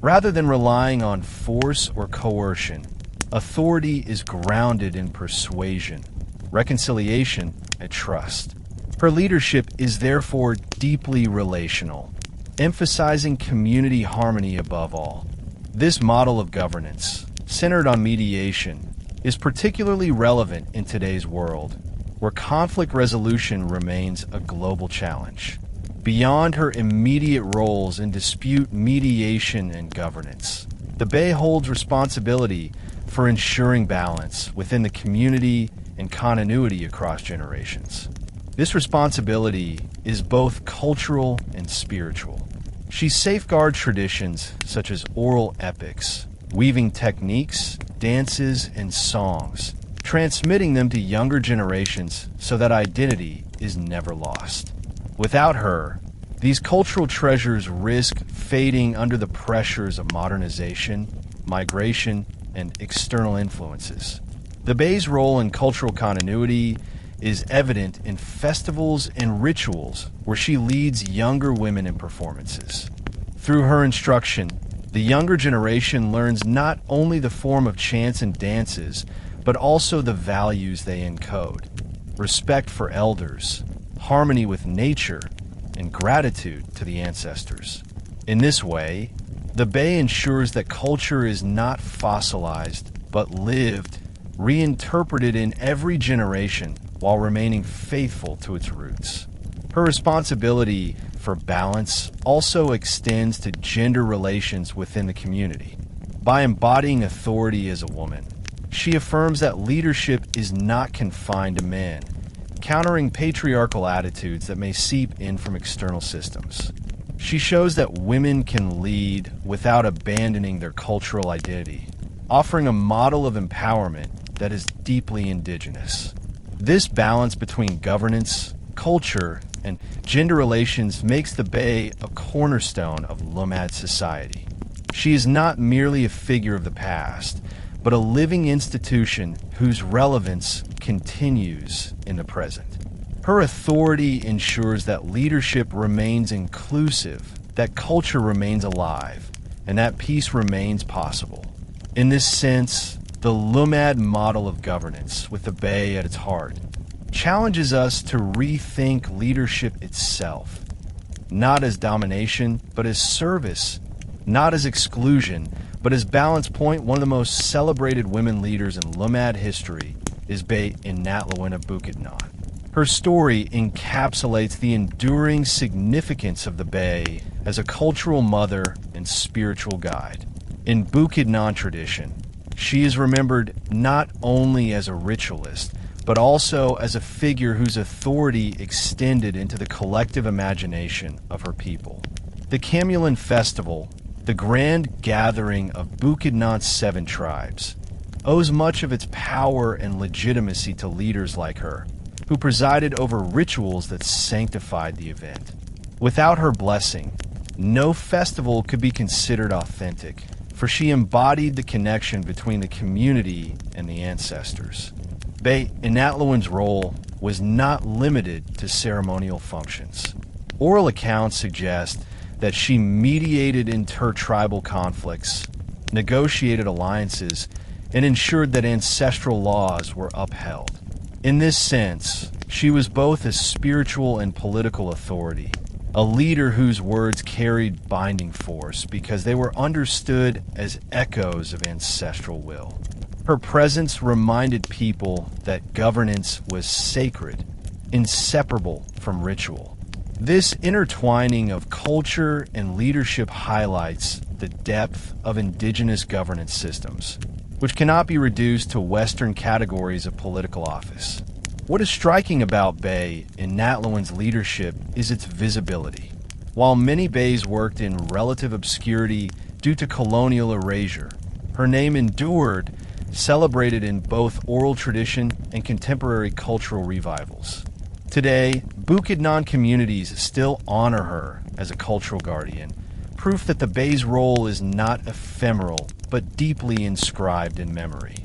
[SPEAKER 1] Rather than relying on force or coercion, authority is grounded in persuasion, reconciliation, and trust. Her leadership is therefore deeply relational, emphasizing community harmony above all. This model of governance, centered on mediation, is particularly relevant in today's world, where conflict resolution remains a global challenge. Beyond her immediate roles in dispute mediation and governance, the Bay holds responsibility for ensuring balance within the community and continuity across generations. This responsibility is both cultural and spiritual. She safeguards traditions such as oral epics, weaving techniques, dances, and songs, transmitting them to younger generations so that identity is never lost. Without her, these cultural treasures risk fading under the pressures of modernization, migration, and external influences. The Bay's role in cultural continuity is evident in festivals and rituals where she leads younger women in performances. Through her instruction, the younger generation learns not only the form of chants and dances, but also the values they encode: respect for elders, harmony with nature, and gratitude to the ancestors. In this way, the Bay ensures that culture is not fossilized, but lived, reinterpreted in every generation while remaining faithful to its roots. Her responsibility for balance also extends to gender relations within the community. By embodying authority as a woman, she affirms that leadership is not confined to men, countering patriarchal attitudes that may seep in from external systems. She shows that women can lead without abandoning their cultural identity, offering a model of empowerment that is deeply indigenous. This balance between governance, culture, and gender relations makes the Bay a cornerstone of Lumad society. She is not merely a figure of the past, but a living institution whose relevance continues in the present. Her authority ensures that leadership remains inclusive, that culture remains alive, and that peace remains possible. In this sense, the Lumad model of governance, with the Bay at its heart, challenges us to rethink leadership itself, not as domination, but as service, not as exclusion, but as balance point. One of the most celebrated women leaders in Lumad history is Bay Inatlawin of Bukidnon. Her story encapsulates the enduring significance of the Bay as a cultural mother and spiritual guide. In Bukidnon tradition, she is remembered not only as a ritualist, but also as a figure whose authority extended into the collective imagination of her people. The Camulan Festival, the grand gathering of Bukidnon's 7 tribes, owes much of its power and legitimacy to leaders like her, who presided over rituals that sanctified the event. Without her blessing, no festival could be considered authentic, for she embodied the connection between the community and the ancestors. Bay Inatlawin's role was not limited to ceremonial functions. Oral accounts suggest that she mediated intertribal conflicts, negotiated alliances, and ensured that ancestral laws were upheld. In this sense, she was both a spiritual and political authority, a leader whose words carried binding force because they were understood as echoes of ancestral will. Her presence reminded people that governance was sacred, inseparable from ritual. This intertwining of culture and leadership highlights the depth of indigenous governance systems, which cannot be reduced to Western categories of political office. What is striking about Bay Inatlawin's leadership is its visibility. While many Bays worked in relative obscurity due to colonial erasure, her name endured, celebrated in both oral tradition and contemporary cultural revivals. Today, Bukidnon communities still honor her as a cultural guardian, proof that the Bay's role is not ephemeral, but deeply inscribed in memory.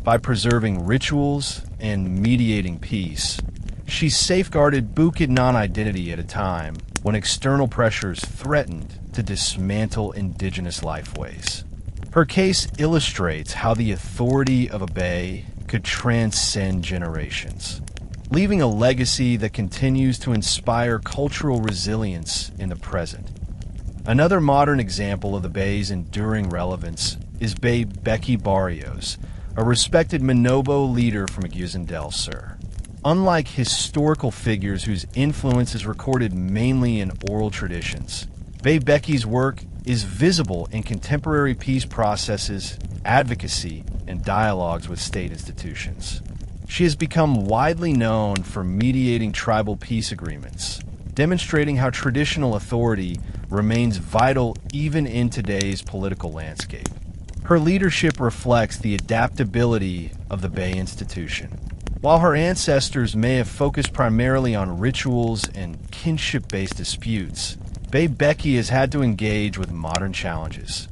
[SPEAKER 1] By preserving rituals and mediating peace, she safeguarded Bukidnon identity at a time when external pressures threatened to dismantle indigenous lifeways. Her case illustrates how the authority of a Bay could transcend generations, leaving a legacy that continues to inspire cultural resilience in the present. Another modern example of the Bay's enduring relevance is Bay Becky Barrios, a respected Manobo leader from Agusan del Sur. Unlike historical figures whose influence is recorded mainly in oral traditions, Bay Becky's work is visible in contemporary peace processes, advocacy, and dialogues with state institutions. She has become widely known for mediating tribal peace agreements, demonstrating how traditional authority remains vital even in today's political landscape. Her leadership reflects the adaptability of the Bay institution. While her ancestors may have focused primarily on rituals and kinship-based disputes, Bay Becky has had to engage with modern challenges: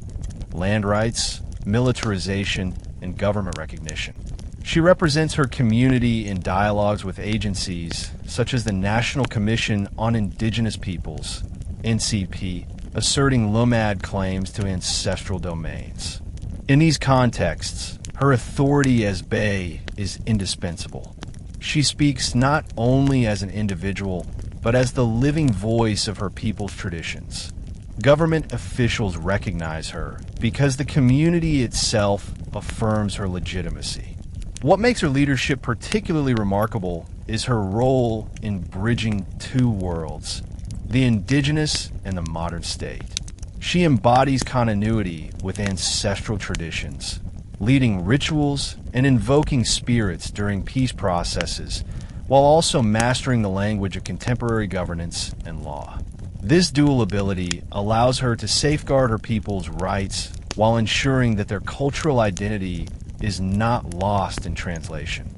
[SPEAKER 1] land rights, militarization, and government recognition. She represents her community in dialogues with agencies such as the National Commission on Indigenous Peoples, NCP, asserting Lumad claims to ancestral domains. In these contexts, her authority as Bay is indispensable. She speaks not only as an individual, but as the living voice of her people's traditions. Government officials recognize her because the community itself affirms her legitimacy. What makes her leadership particularly remarkable is her role in bridging 2 worlds, the indigenous and the modern state. She embodies continuity with ancestral traditions, leading rituals and invoking spirits during peace processes, while also mastering the language of contemporary governance and law. This dual ability allows her to safeguard her people's rights while ensuring that their cultural identity is not lost in translation.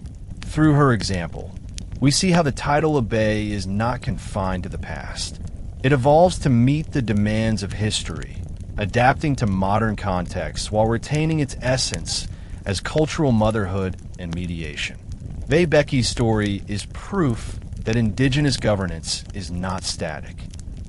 [SPEAKER 1] Through her example, we see how the title of Bay is not confined to the past. It evolves to meet the demands of history, adapting to modern contexts while retaining its essence as cultural motherhood and mediation. Bay Becky's story is proof that Indigenous governance is not static.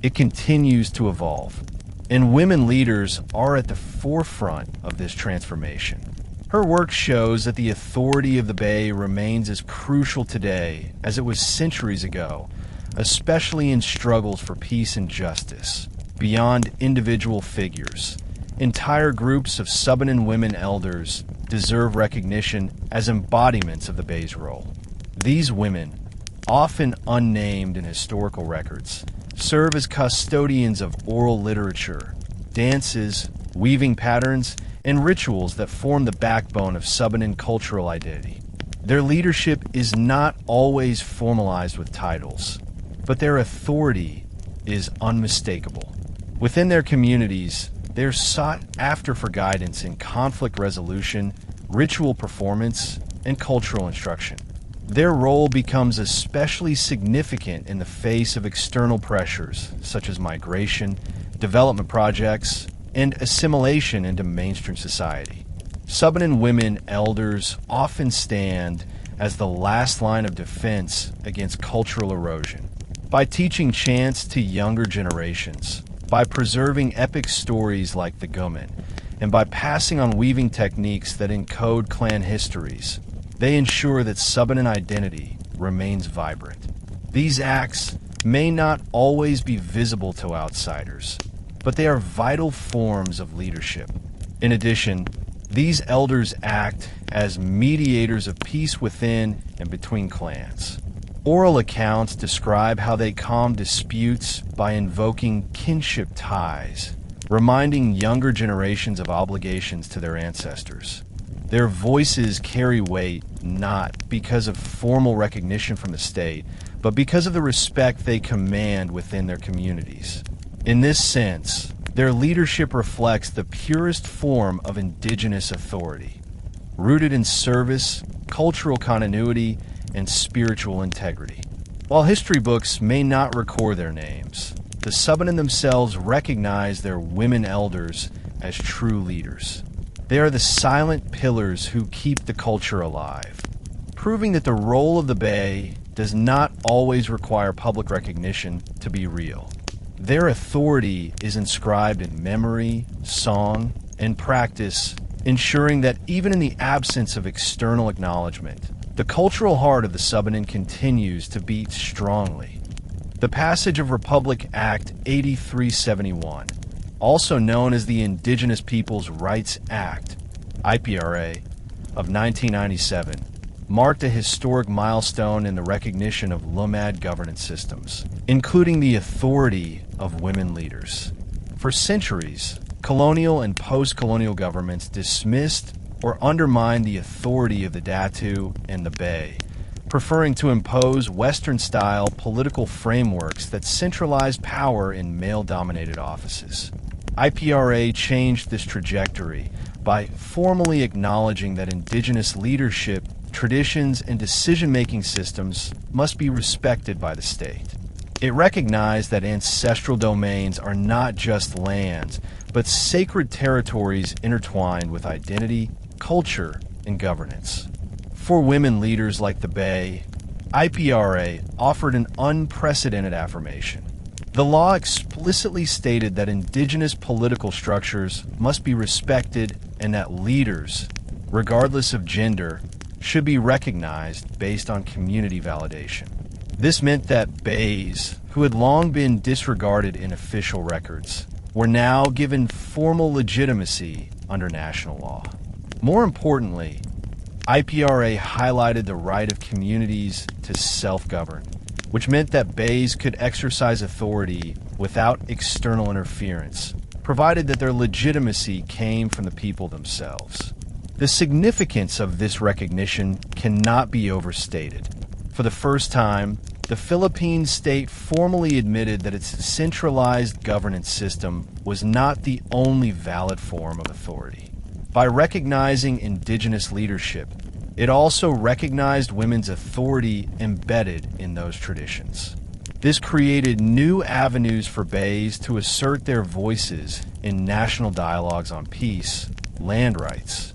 [SPEAKER 1] It continues to evolve, and women leaders are at the forefront of this transformation. Her work shows that the authority of the Bay remains as crucial today as it was centuries ago, especially in struggles for peace and justice. Beyond individual figures, entire groups of Subanen women elders deserve recognition as embodiments of the Bay's role. These women, often unnamed in historical records, serve as custodians of oral literature, dances, weaving patterns, and rituals that form the backbone of Subanen cultural identity. Their leadership is not always formalized with titles, but their authority is unmistakable. Within their communities, they're sought after for guidance in conflict resolution, ritual performance, and cultural instruction. Their role becomes especially significant in the face of external pressures such as migration, development projects, and assimilation into mainstream society. Subanen women elders often stand as the last line of defense against cultural erosion. By teaching chants to younger generations, by preserving epic stories like the Gumen, and by passing on weaving techniques that encode clan histories, they ensure that Subanen identity remains vibrant. These acts may not always be visible to outsiders, but they are vital forms of leadership. In addition, these elders act as mediators of peace within and between clans. Oral accounts describe how they calm disputes by invoking kinship ties, reminding younger generations of obligations to their ancestors. Their voices carry weight not because of formal recognition from the state, but because of the respect they command within their communities. In this sense, their leadership reflects the purest form of Indigenous authority, rooted in service, cultural continuity, and spiritual integrity. While history books may not record their names, the Subanen themselves recognize their women elders as true leaders. They are the silent pillars who keep the culture alive, proving that the role of the Bay does not always require public recognition to be real. Their authority is inscribed in memory, song, and practice, ensuring that even in the absence of external acknowledgement, the cultural heart of the Subanen continues to beat strongly. The passage of Republic Act 8371, also known as the Indigenous Peoples' Rights Act, IPRA, of 1997, marked a historic milestone in the recognition of Lumad governance systems, including the authority of women leaders. For centuries, colonial and post-colonial governments dismissed or undermined the authority of the Datu and the Bay, preferring to impose Western-style political frameworks that centralized power in male-dominated offices. IPRA changed this trajectory by formally acknowledging that Indigenous leadership, traditions, and decision-making systems must be respected by the state. It recognized that ancestral domains are not just lands, but sacred territories intertwined with identity, culture, and governance. For women leaders like the Bay, IPRA offered an unprecedented affirmation. The law explicitly stated that Indigenous political structures must be respected and that leaders, regardless of gender, should be recognized based on community validation. This meant that Bays, who had long been disregarded in official records, were now given formal legitimacy under national law. More importantly, IPRA highlighted the right of communities to self-govern, which meant that Bays could exercise authority without external interference, provided that their legitimacy came from the people themselves. The significance of this recognition cannot be overstated. For the first time, the Philippine state formally admitted that its centralized governance system was not the only valid form of authority. By recognizing indigenous leadership, it also recognized women's authority embedded in those traditions. This created new avenues for Bays to assert their voices in national dialogues on peace, land rights,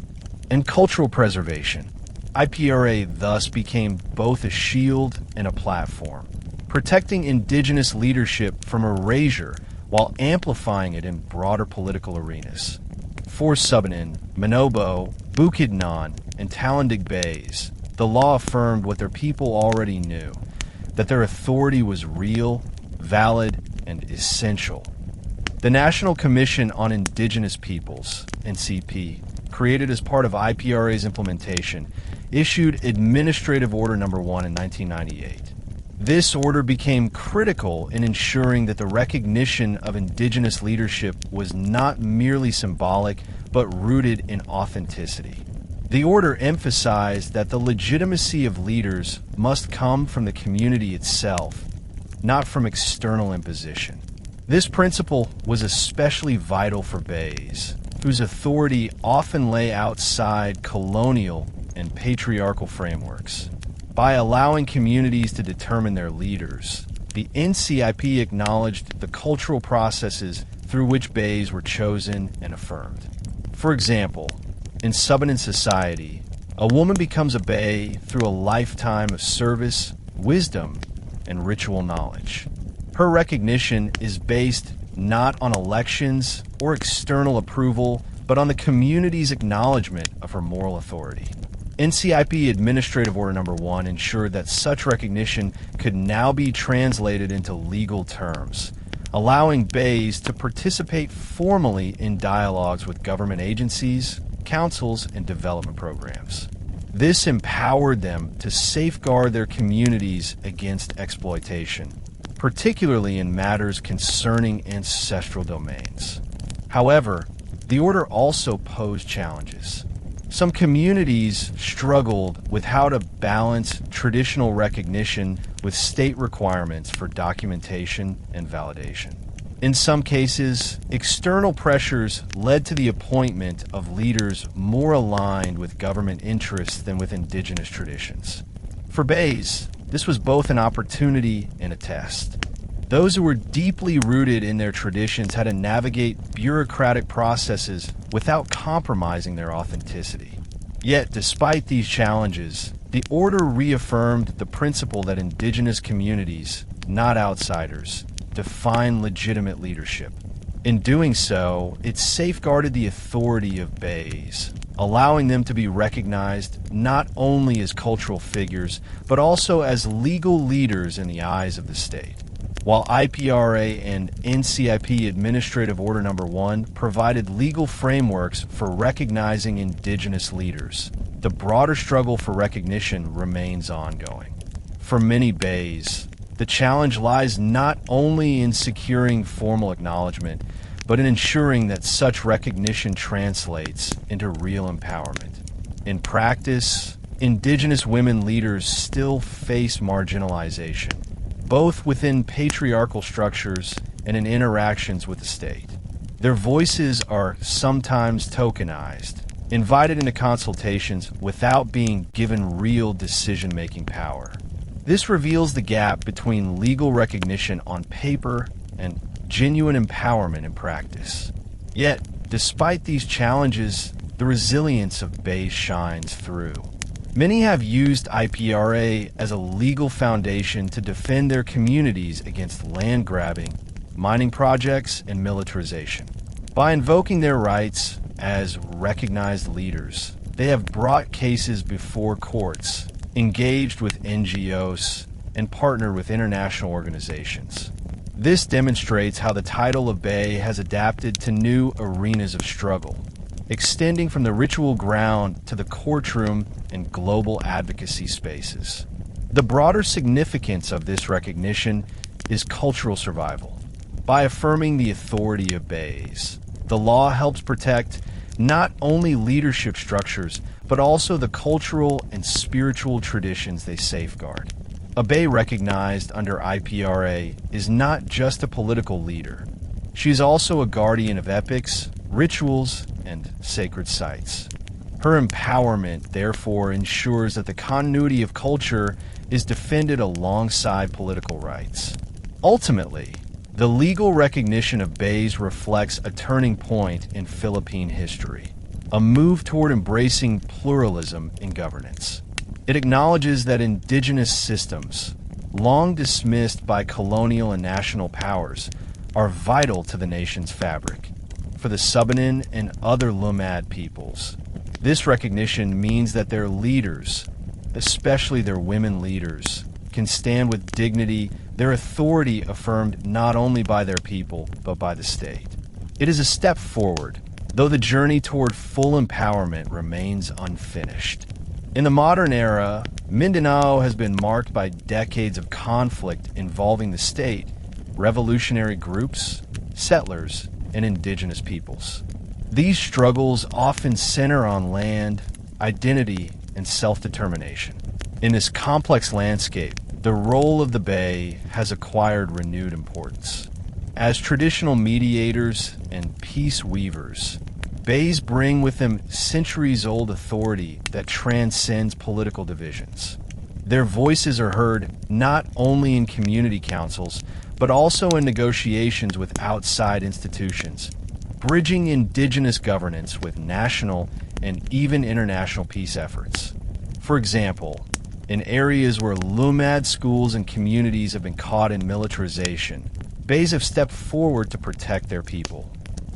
[SPEAKER 1] and cultural preservation. IPRA thus became both a shield and a platform, protecting indigenous leadership from erasure while amplifying it in broader political arenas. For Subanen, Manobo, Bukidnon, and Talindig Bays, the law affirmed what their people already knew, that their authority was real, valid, and essential. The National Commission on Indigenous Peoples, NCP, created as part of IPRA's implementation, issued Administrative Order No. 1 in 1998. This order became critical in ensuring that the recognition of indigenous leadership was not merely symbolic, but rooted in authenticity. The order emphasized that the legitimacy of leaders must come from the community itself, not from external imposition. This principle was especially vital for Bays, whose authority often lay outside colonial and patriarchal frameworks. By allowing communities to determine their leaders, the NCIP acknowledged the cultural processes through which Bays were chosen and affirmed. For example, in Subanen society, a woman becomes a Bay through a lifetime of service, wisdom, and ritual knowledge. Her recognition is based not on elections or external approval, but on the community's acknowledgement of her moral authority. NCIP Administrative Order No. 1 ensured that such recognition could now be translated into legal terms, allowing Bays to participate formally in dialogues with government agencies, councils, and development programs. This empowered them to safeguard their communities against exploitation, particularly in matters concerning ancestral domains. However, the order also posed challenges. Some communities struggled with how to balance traditional recognition with state requirements for documentation and validation. In some cases, external pressures led to the appointment of leaders more aligned with government interests than with indigenous traditions. For Bays, this was both an opportunity and a test. Those who were deeply rooted in their traditions had to navigate bureaucratic processes without compromising their authenticity. Yet, despite these challenges, the order reaffirmed the principle that indigenous communities, not outsiders, define legitimate leadership. In doing so, it safeguarded the authority of Bays, allowing them to be recognized not only as cultural figures, but also as legal leaders in the eyes of the state. While IPRA and NCIP Administrative Order No. 1 provided legal frameworks for recognizing indigenous leaders, the broader struggle for recognition remains ongoing. For many Bays, the challenge lies not only in securing formal acknowledgement, but in ensuring that such recognition translates into real empowerment. In practice, indigenous women leaders still face marginalization, both within patriarchal structures and in interactions with the state. Their voices are sometimes tokenized, invited into consultations without being given real decision-making power. This reveals the gap between legal recognition on paper and genuine empowerment in practice. Yet, despite these challenges, the resilience of Bays shines through. Many have used IPRA as a legal foundation to defend their communities against land grabbing, mining projects, and militarization. By invoking their rights as recognized leaders, they have brought cases before courts, engaged with NGOs, and partnered with international organizations. This demonstrates how the title of Bay has adapted to new arenas of struggle, extending from the ritual ground to the courtroom and global advocacy spaces. The broader significance of this recognition is cultural survival. By affirming the authority of Bays, the law helps protect not only leadership structures, but also the cultural and spiritual traditions they safeguard. A Bay recognized under IPRA is not just a political leader. She is also a guardian of epics, rituals, and sacred sites. Her empowerment, therefore, ensures that the continuity of culture is defended alongside political rights. Ultimately, the legal recognition of Bays reflects a turning point in Philippine history, a move toward embracing pluralism in governance. It acknowledges that indigenous systems, long dismissed by colonial and national powers, are vital to the nation's fabric. For the Subanen and other Lumad peoples, this recognition means that their leaders, especially their women leaders, can stand with dignity, their authority affirmed not only by their people, but by the state. It is a step forward, though the journey toward full empowerment remains unfinished. In the modern era, Mindanao has been marked by decades of conflict involving the state, revolutionary groups, settlers, and indigenous peoples. These struggles often center on land, identity, and self-determination. In this complex landscape, the role of the Bay has acquired renewed importance. As traditional mediators and peace weavers, Bays bring with them centuries-old authority that transcends political divisions. Their voices are heard not only in community councils, but also in negotiations with outside institutions, bridging indigenous governance with national and even international peace efforts. For example, in areas where Lumad schools and communities have been caught in militarization, Bays have stepped forward to protect their people.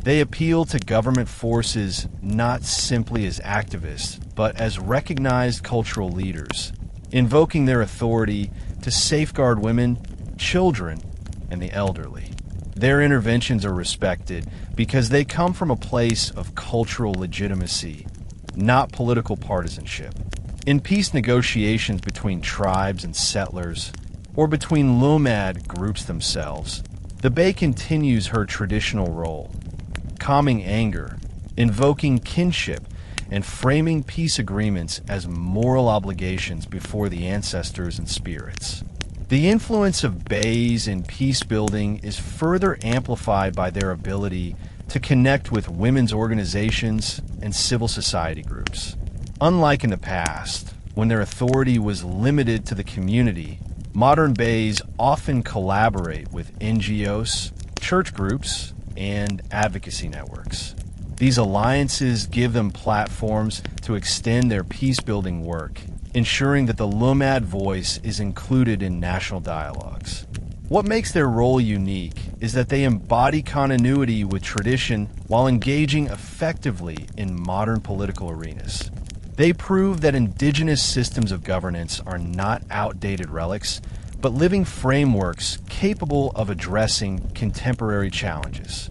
[SPEAKER 1] They appeal to government forces not simply as activists, but as recognized cultural leaders, invoking their authority to safeguard women, children, and the elderly. Their interventions are respected because they come from a place of cultural legitimacy, not political partisanship. In peace negotiations between tribes and settlers, or between Lumad groups themselves, the Bay continues her traditional role, calming anger, invoking kinship, and framing peace agreements as moral obligations before the ancestors and spirits. The influence of Bays in peace building is further amplified by their ability to connect with women's organizations and civil society groups. Unlike in the past, when their authority was limited to the community, modern Bays often collaborate with NGOs, church groups, and advocacy networks. These alliances give them platforms to extend their peace-building work, ensuring that the Lumad voice is included in national dialogues. What makes their role unique is that they embody continuity with tradition while engaging effectively in modern political arenas. They prove that indigenous systems of governance are not outdated relics, but living frameworks capable of addressing contemporary challenges.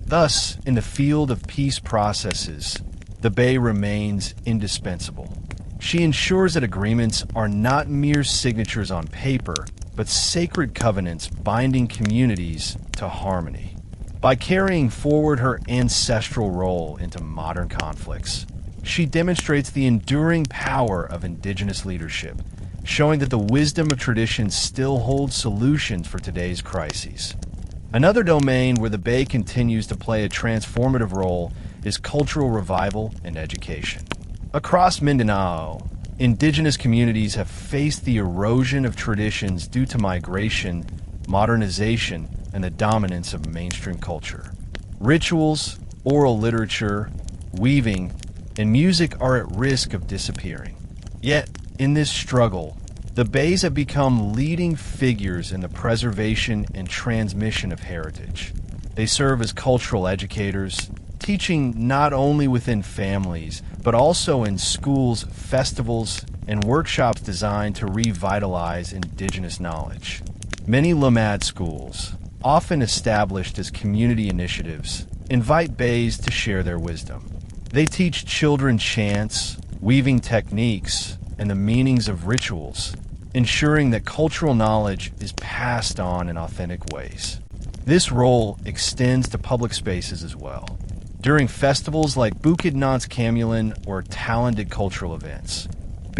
[SPEAKER 1] Thus, in the field of peace processes, the Bay remains indispensable. She ensures that agreements are not mere signatures on paper, but sacred covenants binding communities to harmony. By carrying forward her ancestral role into modern conflicts, she demonstrates the enduring power of indigenous leadership, showing that the wisdom of tradition still holds solutions for today's crises. Another domain where the Bay continues to play a transformative role is cultural revival and education. Across Mindanao, indigenous communities have faced the erosion of traditions due to migration, modernization, and the dominance of mainstream culture. Rituals, oral literature, weaving, and music are at risk of disappearing. Yet, in this struggle, the Bays have become leading figures in the preservation and transmission of heritage. They serve as cultural educators, teaching not only within families, but also in schools, festivals, and workshops designed to revitalize indigenous knowledge. Many Lumad schools, often established as community initiatives, invite Bays to share their wisdom. They teach children chants, weaving techniques, and the meanings of rituals, ensuring that cultural knowledge is passed on in authentic ways. This role extends to public spaces as well. During festivals like Bukidnot's Camulan or talented cultural events,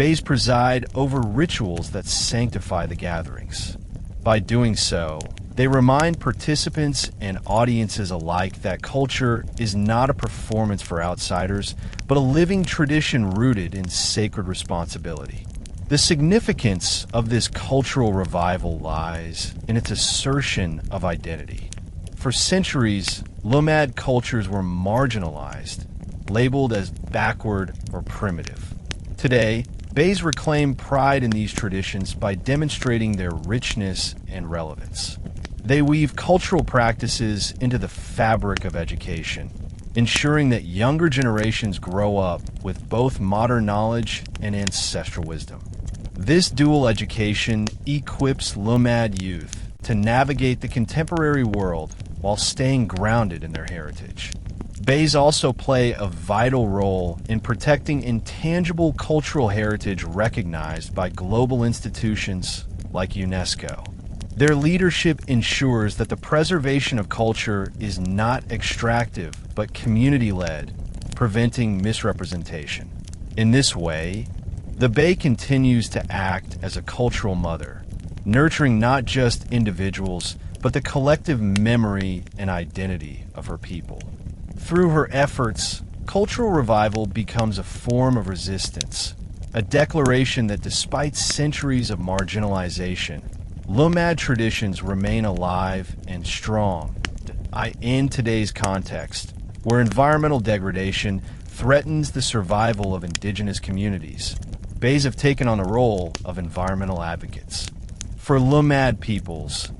[SPEAKER 1] Bays preside over rituals that sanctify the gatherings. By doing so, they remind participants and audiences alike that culture is not a performance for outsiders, but a living tradition rooted in sacred responsibility. The significance of this cultural revival lies in its assertion of identity. For centuries, Lumad cultures were marginalized, labeled as backward or primitive. Today, Bays reclaim pride in these traditions by demonstrating their richness and relevance. They weave cultural practices into the fabric of education, ensuring that younger generations grow up with both modern knowledge and ancestral wisdom. This dual education equips Lumad youth to navigate the contemporary world while staying grounded in their heritage. Bays also play a vital role in protecting intangible cultural heritage recognized by global institutions like UNESCO. Their leadership ensures that the preservation of culture is not extractive but community-led, preventing misrepresentation. In this way, the Bay continues to act as a cultural mother, nurturing not just individuals but the collective memory and identity of her people. Through her efforts, cultural revival becomes a form of resistance, a declaration that despite centuries of marginalization, Lumad traditions remain alive and strong in today's context, where environmental degradation threatens the survival of indigenous communities. Bays have taken on the role of environmental advocates. For Lumad peoples,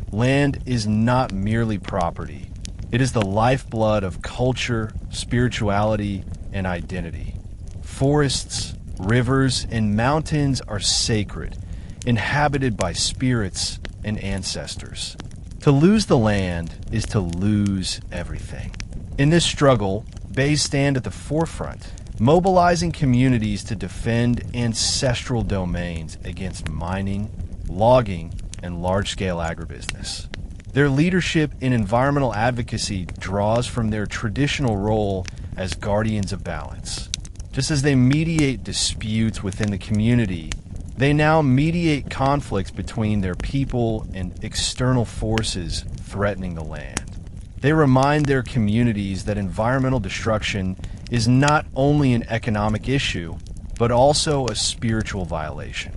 [SPEAKER 1] land is not merely property. It is the lifeblood of culture, spirituality, and identity. Forests, rivers, and mountains are sacred, inhabited by spirits and ancestors. To lose the land is to lose everything. In this struggle, Bays stand at the forefront, mobilizing communities to defend ancestral domains against mining, logging, and large-scale agribusiness. Their leadership in environmental advocacy draws from their traditional role as guardians of balance. Just as they mediate disputes within the community, they now mediate conflicts between their people and external forces threatening the land. They remind their communities that environmental destruction is not only an economic issue, but also a spiritual violation.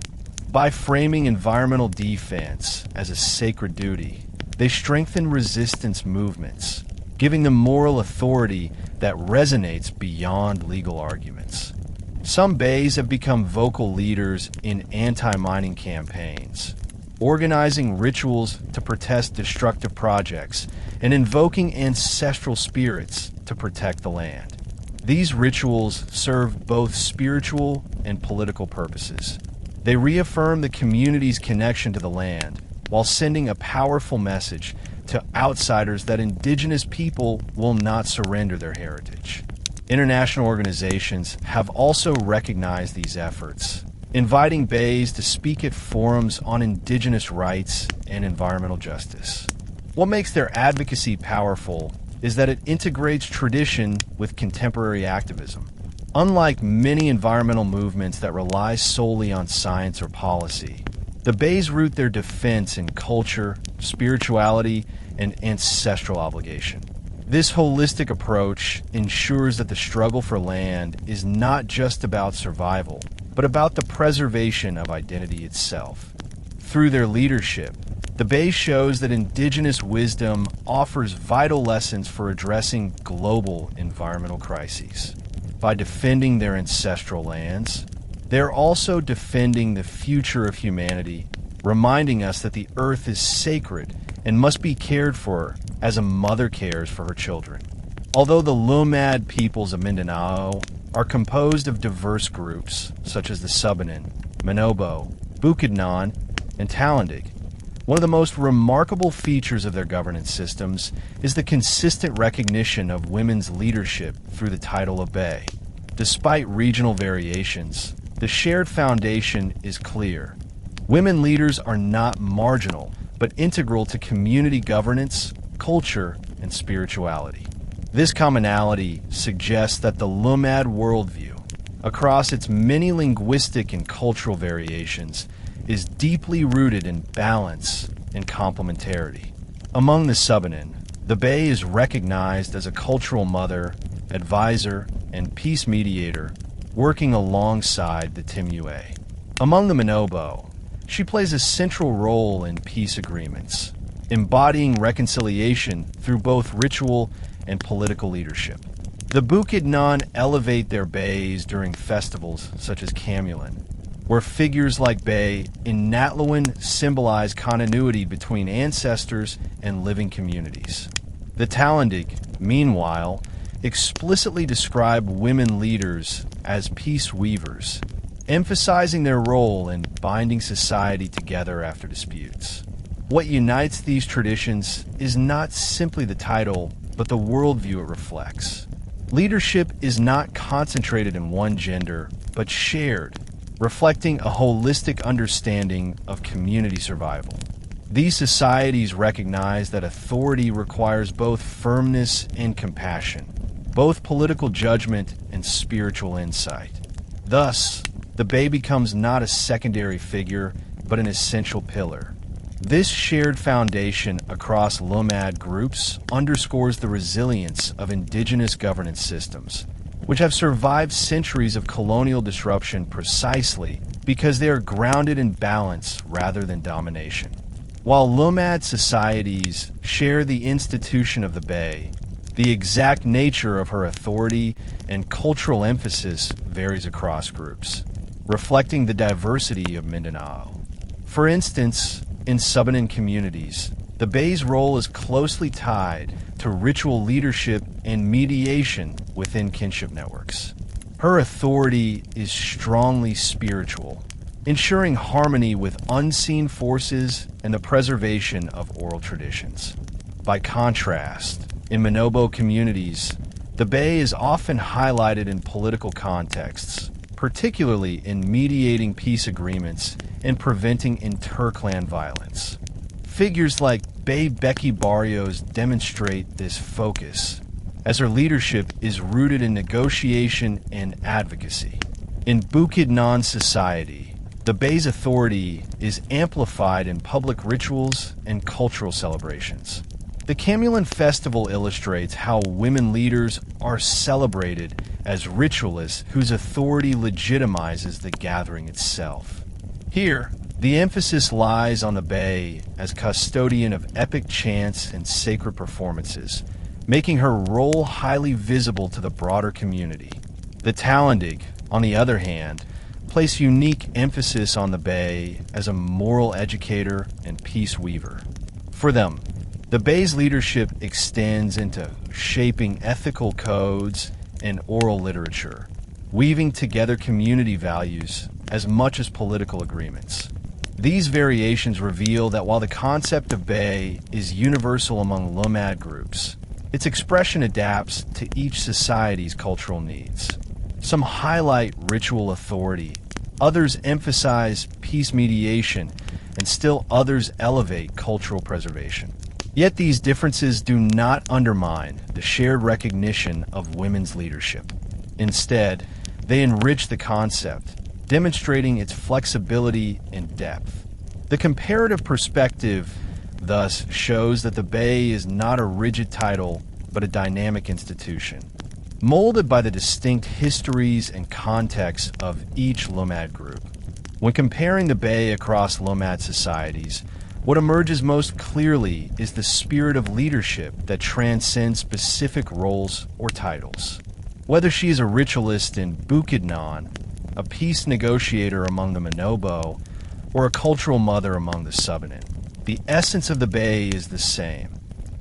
[SPEAKER 1] By framing environmental defense as a sacred duty, they strengthen resistance movements, giving them moral authority that resonates beyond legal arguments. Some Bays have become vocal leaders in anti-mining campaigns, organizing rituals to protest destructive projects and invoking ancestral spirits to protect the land. These rituals serve both spiritual and political purposes. They reaffirm the community's connection to the land, while sending a powerful message to outsiders that indigenous people will not surrender their heritage. International organizations have also recognized these efforts, inviting Bays to speak at forums on indigenous rights and environmental justice. What makes their advocacy powerful is that it integrates tradition with contemporary activism. Unlike many environmental movements that rely solely on science or policy, the Bays root their defense in culture, spirituality, and ancestral obligation. This holistic approach ensures that the struggle for land is not just about survival, but about the preservation of identity itself. Through their leadership, the Bays shows that indigenous wisdom offers vital lessons for addressing global environmental crises. By defending their ancestral lands, they're also defending the future of humanity, reminding us that the earth is sacred and must be cared for as a mother cares for her children. Although the Lumad peoples of Mindanao are composed of diverse groups, such as the Subanen, Manobo, Bukidnon, and Talendig, one of the most remarkable features of their governance systems is the consistent recognition of women's leadership through the title of Bay. Despite regional variations, the shared foundation is clear. Women leaders are not marginal, but integral to community governance, culture, and spirituality. This commonality suggests that the Lumad worldview, across its many linguistic and cultural variations, is deeply rooted in balance and complementarity. Among the Subanen, the Bay is recognized as a cultural mother, advisor, and peace mediator, working alongside the Timue. Among the Manobo, she plays a central role in peace agreements, embodying reconciliation through both ritual and political leadership. The Bukidnon elevate their bays during festivals such as Camulan, where figures like Bay in Natluan symbolize continuity between ancestors and living communities. The Talendig, meanwhile, explicitly describe women leaders as peace weavers, emphasizing their role in binding society together after disputes. What unites these traditions is not simply the title, but the worldview it reflects. Leadership is not concentrated in one gender, but shared, reflecting a holistic understanding of community survival. These societies recognize that authority requires both firmness and compassion, both political judgment and spiritual insight. Thus, the Bay becomes not a secondary figure, but an essential pillar. This shared foundation across Lumad groups underscores the resilience of indigenous governance systems, which have survived centuries of colonial disruption precisely because they are grounded in balance rather than domination. While Lumad societies share the institution of the Bay, the exact nature of her authority and cultural emphasis varies across groups, reflecting the diversity of Mindanao. For instance, in Subanen communities, the Bay's role is closely tied to ritual leadership and mediation within kinship networks. Her authority is strongly spiritual, ensuring harmony with unseen forces and the preservation of oral traditions. By contrast, in Manobo communities, the Bay is often highlighted in political contexts, particularly in mediating peace agreements and preventing interclan violence. Figures like Bay Becky Barrios demonstrate this focus, as her leadership is rooted in negotiation and advocacy. In Bukidnon society, the Bay's authority is amplified in public rituals and cultural celebrations. The Camulan festival illustrates how women leaders are celebrated as ritualists whose authority legitimizes the gathering itself. Here, the emphasis lies on the Bay as custodian of epic chants and sacred performances, making her role highly visible to the broader community. The Talendig, on the other hand, place unique emphasis on the Bay as a moral educator and peace weaver. For them, the Bay's leadership extends into shaping ethical codes and oral literature, weaving together community values as much as political agreements. These variations reveal that while the concept of Bay is universal among Lumad groups, its expression adapts to each society's cultural needs. Some highlight ritual authority, others emphasize peace mediation, and still others elevate cultural preservation. Yet these differences do not undermine the shared recognition of women's leadership. Instead, they enrich the concept, demonstrating its flexibility and depth. The comparative perspective thus shows that the Bay is not a rigid title, but a dynamic institution, molded by the distinct histories and contexts of each Lumad group. When comparing the Bay across Lumad societies, what emerges most clearly is the spirit of leadership that transcends specific roles or titles. Whether she is a ritualist in Bukidnon, a peace negotiator among the Manobo, or a cultural mother among the Subanen, the essence of the Bay is the same.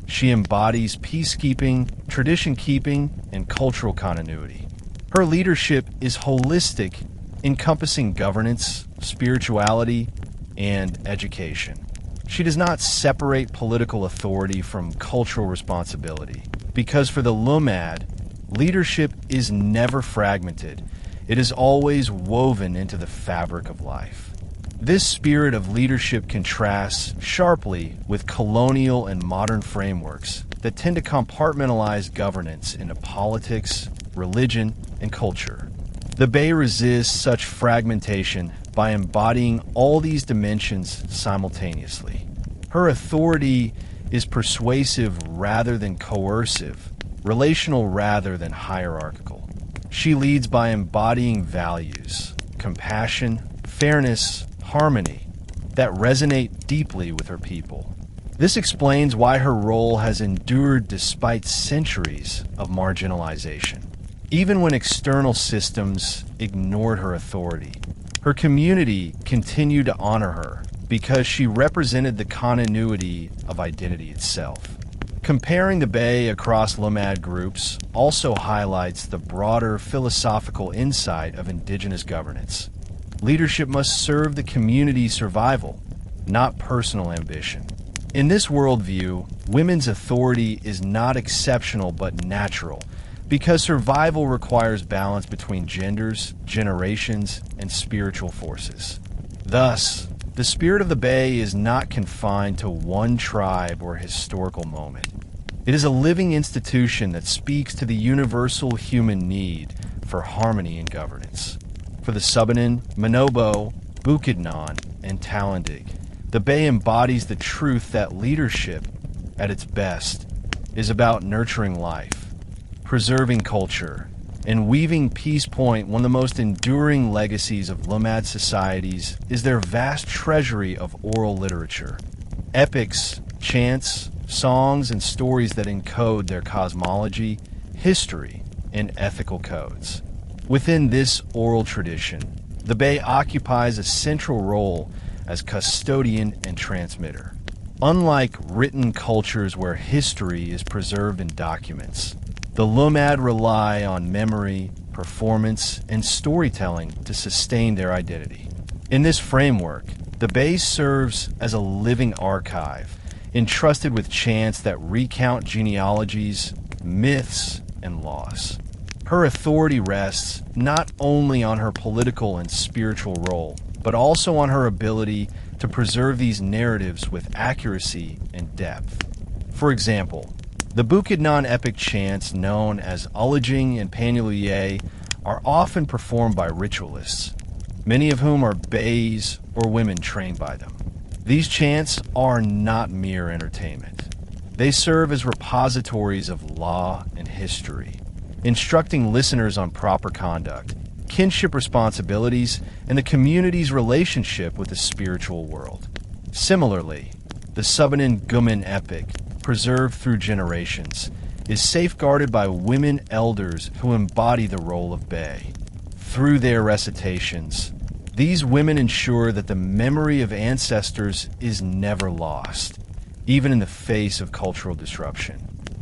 [SPEAKER 1] She embodies peacekeeping, tradition-keeping, and cultural continuity. Her leadership is holistic, encompassing governance, spirituality, and education. She does not separate political authority from cultural responsibility, because for the Lumad, leadership is never fragmented. It is always woven into the fabric of life. This spirit of leadership contrasts sharply with colonial and modern frameworks that tend to compartmentalize governance into politics, religion, and culture. The Bay resists such fragmentation by embodying all these dimensions simultaneously. Her authority is persuasive rather than coercive, relational rather than hierarchical. She leads by embodying values, compassion, fairness, harmony, that resonate deeply with her people. This explains why her role has endured despite centuries of marginalization. Even when external systems ignored her authority, her community continued to honor her because she represented the continuity of identity itself. Comparing the Bay across Lumad groups also highlights the broader philosophical insight of Indigenous governance. Leadership must serve the community's survival, not personal ambition. In this worldview, women's authority is not exceptional but natural, because survival requires balance between genders, generations, and spiritual forces. Thus, the spirit of the Bay is not confined to one tribe or historical moment. It is a living institution that speaks to the universal human need for harmony and governance. For the Subanen, Manobo, Bukidnon, and Talendig, the Bay embodies the truth that leadership, at its best, is about nurturing life, preserving culture, and weaving peace. One of the most enduring legacies of Lumad societies is their vast treasury of oral literature. Epics, chants, songs, and stories that encode their cosmology, history, and ethical codes. Within this oral tradition, the Bay occupies a central role as custodian and transmitter. Unlike written cultures where history is preserved in documents, the Lumad rely on memory, performance, and storytelling to sustain their identity. In this framework, the Bay serves as a living archive, entrusted with chants that recount genealogies, myths, and laws. Her authority rests not only on her political and spiritual role, but also on her ability to preserve these narratives with accuracy and depth. For example, the Bukidnon epic chants known as Ulajing and Panuliye are often performed by ritualists, many of whom are Bays or women trained by them. These chants are not mere entertainment. They serve as repositories of law and history, instructing listeners on proper conduct, kinship responsibilities, and the community's relationship with the spiritual world. Similarly, the Subanen Gumin epic, preserved through generations, is safeguarded by women elders who embody the role of Bay. Through their recitations, these women ensure that the memory of ancestors is never lost, even in the face of cultural disruption.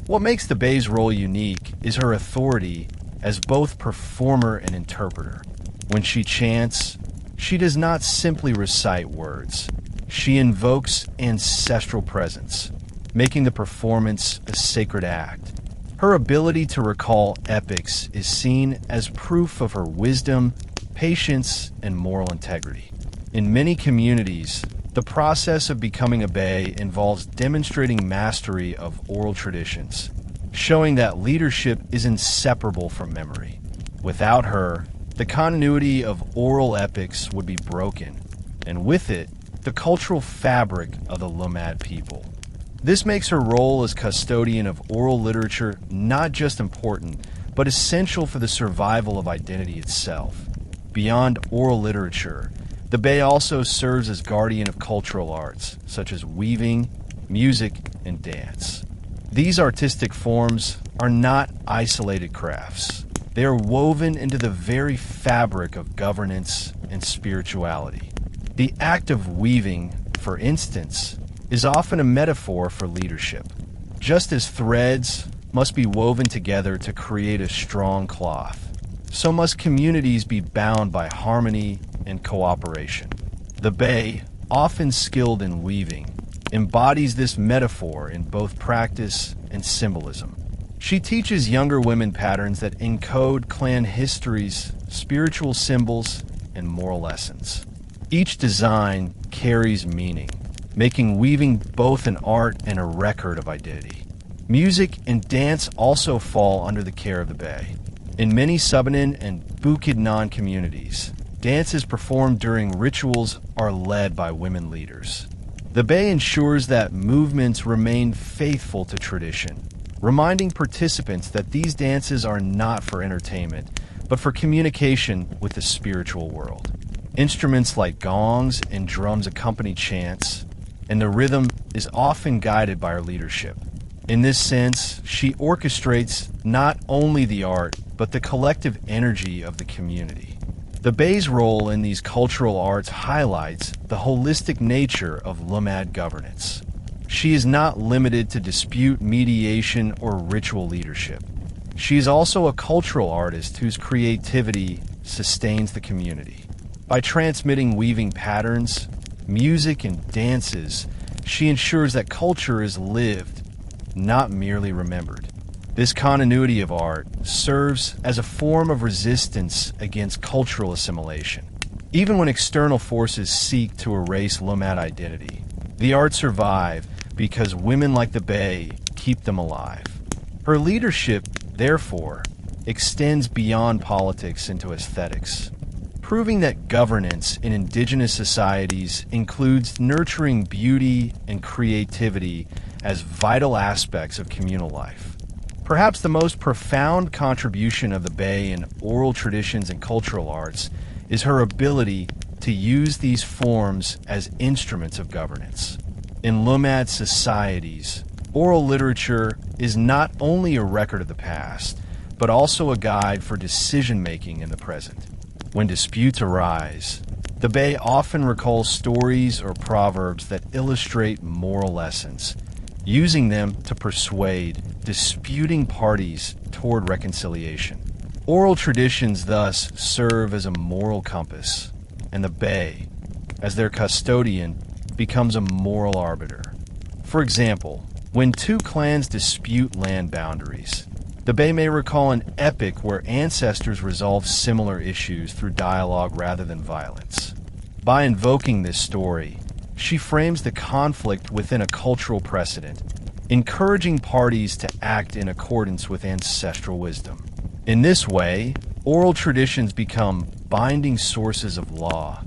[SPEAKER 1] What makes the Bay's role unique is her authority as both performer and interpreter. When she chants, she does not simply recite words. She invokes ancestral presence, making the performance a sacred act. Her ability to recall epics is seen as proof of her wisdom, patience, and moral integrity. In many communities, the process of becoming a Bay involves demonstrating mastery of oral traditions, showing that leadership is inseparable from memory. Without her, the continuity of oral epics would be broken, and with it, the cultural fabric of the Lumad people. This makes her role as custodian of oral literature not just important, but essential for the survival of identity itself. Beyond oral literature, the Bay also serves as guardian of cultural arts, such as weaving, music, and dance. These artistic forms are not isolated crafts. They are woven into the very fabric of governance and spirituality. The act of weaving, for instance, is often a metaphor for leadership. Just as threads must be woven together to create a strong cloth, so must communities be bound by harmony and cooperation. The Bay, often skilled in weaving, embodies this metaphor in both practice and symbolism. She teaches younger women patterns that encode clan histories, spiritual symbols, and moral lessons. Each design carries meaning, making weaving both an art and a record of identity. Music and dance also fall under the care of the Bay. In many Subanen and Bukidnon communities, dances performed during rituals are led by women leaders. The Bay ensures that movements remain faithful to tradition, reminding participants that these dances are not for entertainment, but for communication with the spiritual world. Instruments like gongs and drums accompany chants, and the rhythm is often guided by her leadership. In this sense, she orchestrates not only the art, but the collective energy of the community. The Bay's role in these cultural arts highlights the holistic nature of Lumad governance. She is not limited to dispute mediation or ritual leadership. She is also a cultural artist whose creativity sustains the community. By transmitting weaving patterns, music, and dances, she ensures that culture is lived, not merely remembered. This continuity of art serves as a form of resistance against cultural assimilation. Even when external forces seek to erase Lumad identity, the arts survive because women like the Bay keep them alive. Her leadership, therefore, extends beyond politics into aesthetics, proving that governance in Indigenous societies includes nurturing beauty and creativity as vital aspects of communal life. Perhaps the most profound contribution of the Bay in oral traditions and cultural arts is her ability to use these forms as instruments of governance. In Lumad societies, oral literature is not only a record of the past, but also a guide for decision-making in the present. When disputes arise, the Bay often recalls stories or proverbs that illustrate moral lessons, using them to persuade disputing parties toward reconciliation. Oral traditions thus serve as a moral compass, and the Bay, as their custodian, becomes a moral arbiter. For example, when two clans dispute land boundaries, the Bay may recall an epic where ancestors resolved similar issues through dialogue rather than violence. By invoking this story, she frames the conflict within a cultural precedent, encouraging parties to act in accordance with ancestral wisdom. In this way, oral traditions become binding sources of law,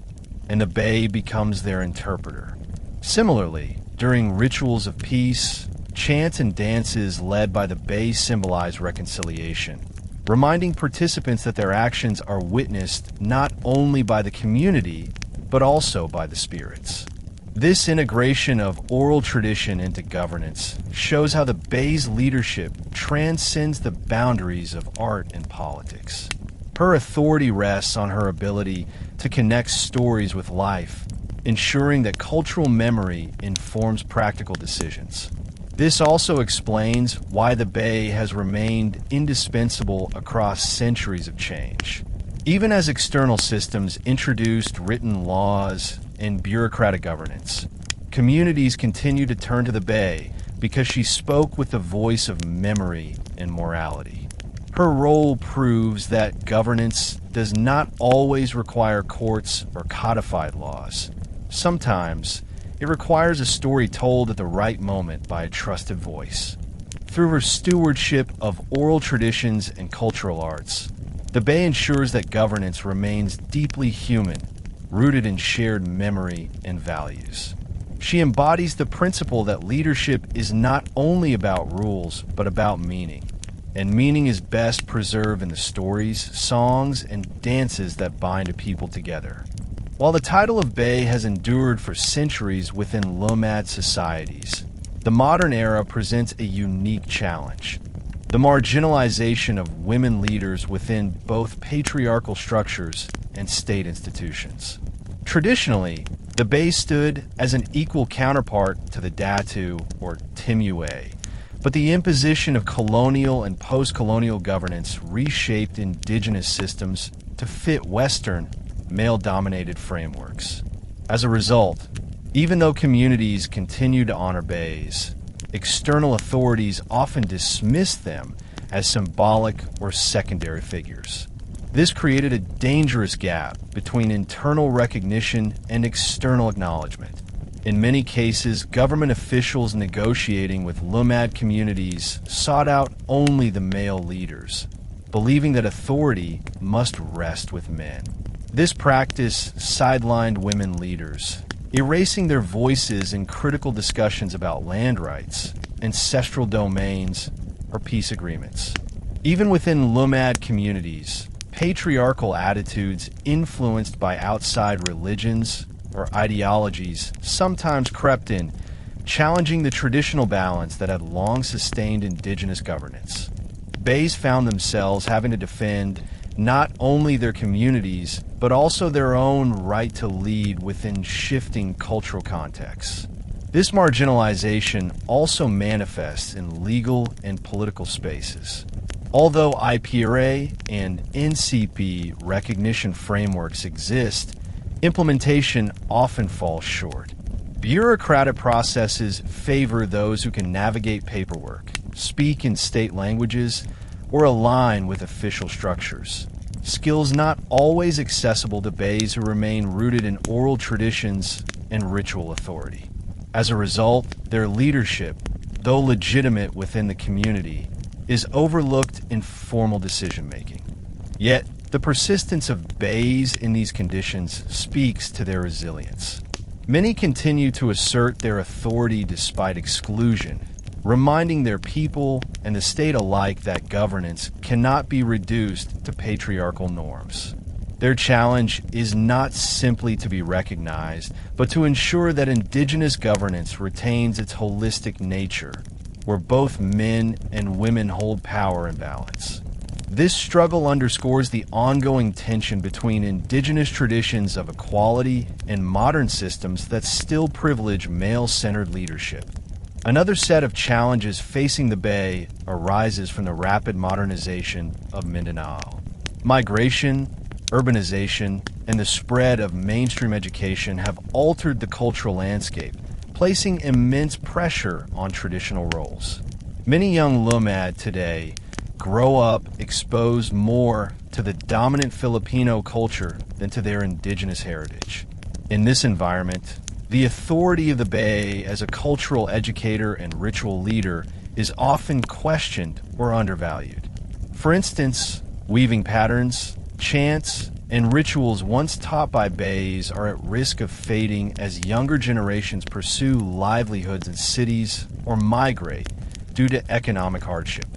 [SPEAKER 1] and the Bay becomes their interpreter. Similarly, during rituals of peace, chants and dances led by the Bay symbolize reconciliation, reminding participants that their actions are witnessed not only by the community, but also by the spirits. This integration of oral tradition into governance shows how the Bay's leadership transcends the boundaries of art and politics. Her authority rests on her ability to connect stories with life, ensuring that cultural memory informs practical decisions. This also explains why the Bay has remained indispensable across centuries of change. Even as external systems introduced written laws and bureaucratic governance, communities continue to turn to the Bay because she spoke with the voice of memory and morality. Her role proves that governance does not always require courts or codified laws. Sometimes, it requires a story told at the right moment by a trusted voice. Through her stewardship of oral traditions and cultural arts, the Bay ensures that governance remains deeply human, rooted in shared memory and values. She embodies the principle that leadership is not only about rules, but about meaning. And meaning is best preserved in the stories, songs, and dances that bind a people together. While the title of Bay has endured for centuries within Lumad societies, the modern era presents a unique challenge: the marginalization of women leaders within both patriarchal structures and state institutions. Traditionally, the Bay stood as an equal counterpart to the Datu or Timue, but the imposition of colonial and post-colonial governance reshaped Indigenous systems to fit Western, male-dominated frameworks. As a result, even though communities continue to honor Bays, external authorities often dismiss them as symbolic or secondary figures. This created a dangerous gap between internal recognition and external acknowledgement. In many cases, government officials negotiating with Lumad communities sought out only the male leaders, believing that authority must rest with men. This practice sidelined women leaders, erasing their voices in critical discussions about land rights, ancestral domains, or peace agreements. Even within Lumad communities, patriarchal attitudes influenced by outside religions or ideologies sometimes crept in, challenging the traditional balance that had long sustained indigenous governance. Bays found themselves having to defend not only their communities, but also their own right to lead within shifting cultural contexts. This marginalization also manifests in legal and political spaces. Although IPRA and NCP recognition frameworks exist, implementation often falls short. Bureaucratic processes favor those who can navigate paperwork, speak in state languages, or align with official structures. Skills not always accessible to Bays who remain rooted in oral traditions and ritual authority. As a result, their leadership, though legitimate within the community, is overlooked in formal decision-making. Yet, the persistence of Bays in these conditions speaks to their resilience. Many continue to assert their authority despite exclusion, reminding their people and the state alike that governance cannot be reduced to patriarchal norms. Their challenge is not simply to be recognized, but to ensure that indigenous governance retains its holistic nature, where both men and women hold power and balance. This struggle underscores the ongoing tension between indigenous traditions of equality and modern systems that still privilege male-centered leadership. Another set of challenges facing the Bay arises from the rapid modernization of Mindanao. Migration, urbanization, and the spread of mainstream education have altered the cultural landscape, placing immense pressure on traditional roles. Many young Lumad today grow up exposed more to the dominant Filipino culture than to their indigenous heritage. In this environment, the authority of the Bay as a cultural educator and ritual leader is often questioned or undervalued. For instance, weaving patterns, chants, and rituals once taught by Bays are at risk of fading as younger generations pursue livelihoods in cities or migrate due to economic hardship.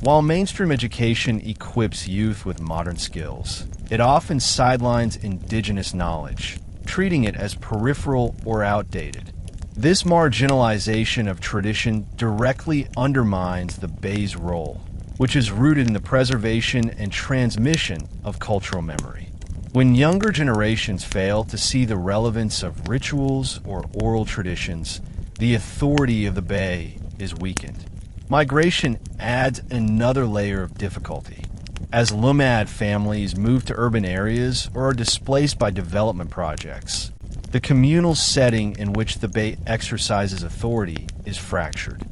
[SPEAKER 1] While mainstream education equips youth with modern skills, it often sidelines indigenous knowledge, treating it as peripheral or outdated. This marginalization of tradition directly undermines the Bay's role, which is rooted in the preservation and transmission of cultural memory. When younger generations fail to see the relevance of rituals or oral traditions, the authority of the Bay is weakened. Migration adds another layer of difficulty. As Lumad families move to urban areas or are displaced by development projects, the communal setting in which the Bay exercises authority is fractured.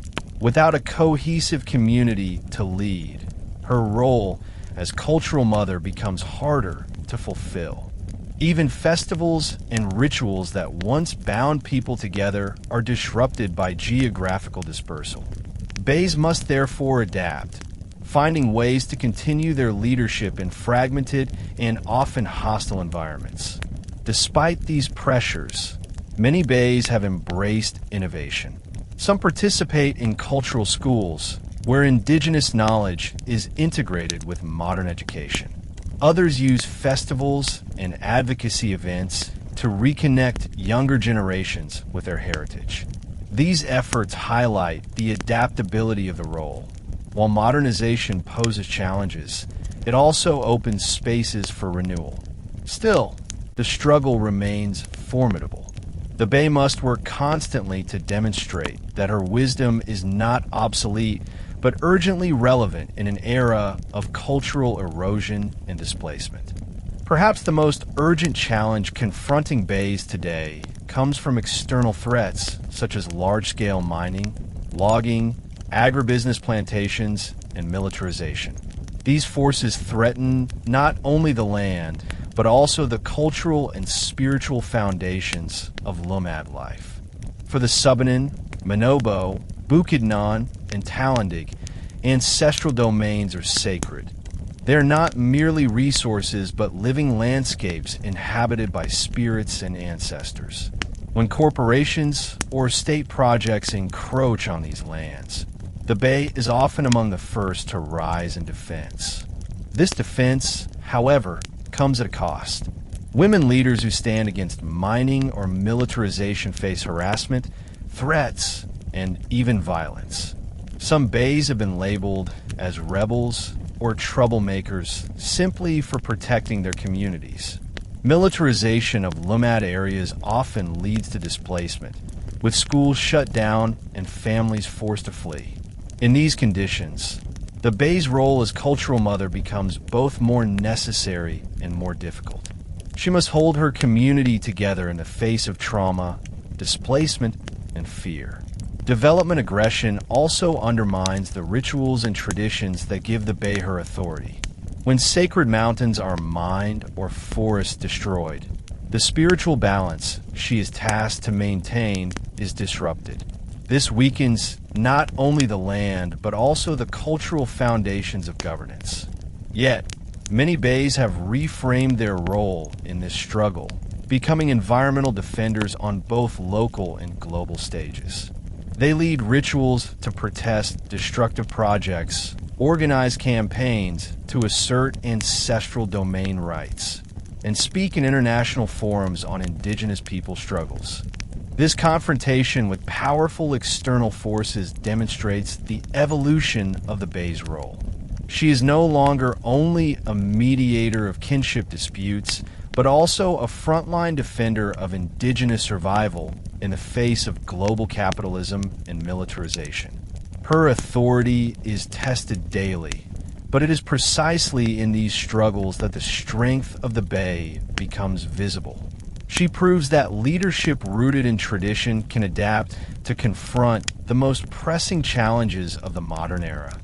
[SPEAKER 1] Without a cohesive community to lead, her role as cultural mother becomes harder to fulfill. Even festivals and rituals that once bound people together are disrupted by geographical dispersal. Bays must therefore adapt, finding ways to continue their leadership in fragmented and often hostile environments. Despite these pressures, many Bays have embraced innovation. Some participate in cultural schools, where indigenous knowledge is integrated with modern education. Others use festivals and advocacy events to reconnect younger generations with their heritage. These efforts highlight the adaptability of the role. While modernization poses challenges, it also opens spaces for renewal. Still, the struggle remains formidable. The Bay must work constantly to demonstrate that her wisdom is not obsolete, but urgently relevant in an era of cultural erosion and displacement. Perhaps the most urgent challenge confronting Bays today comes from external threats such as large-scale mining, logging, agribusiness plantations, and militarization. These forces threaten not only the land, but also the cultural and spiritual foundations of Lumad life. For the Subanen, Manobo, Bukidnon, and Talandig, ancestral domains are sacred. They're not merely resources, but living landscapes inhabited by spirits and ancestors. When corporations or state projects encroach on these lands, the Bay is often among the first to rise in defense. This defense, however, comes at a cost. Women leaders who stand against mining or militarization face harassment, threats, and even violence. Some Bays have been labeled as rebels or troublemakers simply for protecting their communities. Militarization of Lumad areas often leads to displacement, with schools shut down and families forced to flee. In these conditions, the Bay's role as cultural mother becomes both more necessary and more difficult. She must hold her community together in the face of trauma, displacement, and fear. Development aggression also undermines the rituals and traditions that give the Bay her authority. When sacred mountains are mined or forests destroyed, the spiritual balance she is tasked to maintain is disrupted. This weakens not only the land, but also the cultural foundations of governance. Yet, many Bays have reframed their role in this struggle, becoming environmental defenders on both local and global stages. They lead rituals to protest destructive projects, organize campaigns to assert ancestral domain rights, and speak in international forums on Indigenous people struggles. This confrontation with powerful external forces demonstrates the evolution of the Bay's role. She is no longer only a mediator of kinship disputes, but also a frontline defender of Indigenous survival in the face of global capitalism and militarization. Her authority is tested daily, but it is precisely in these struggles that the strength of the Bay becomes visible. She proves that leadership rooted in tradition can adapt to confront the most pressing challenges of the modern era,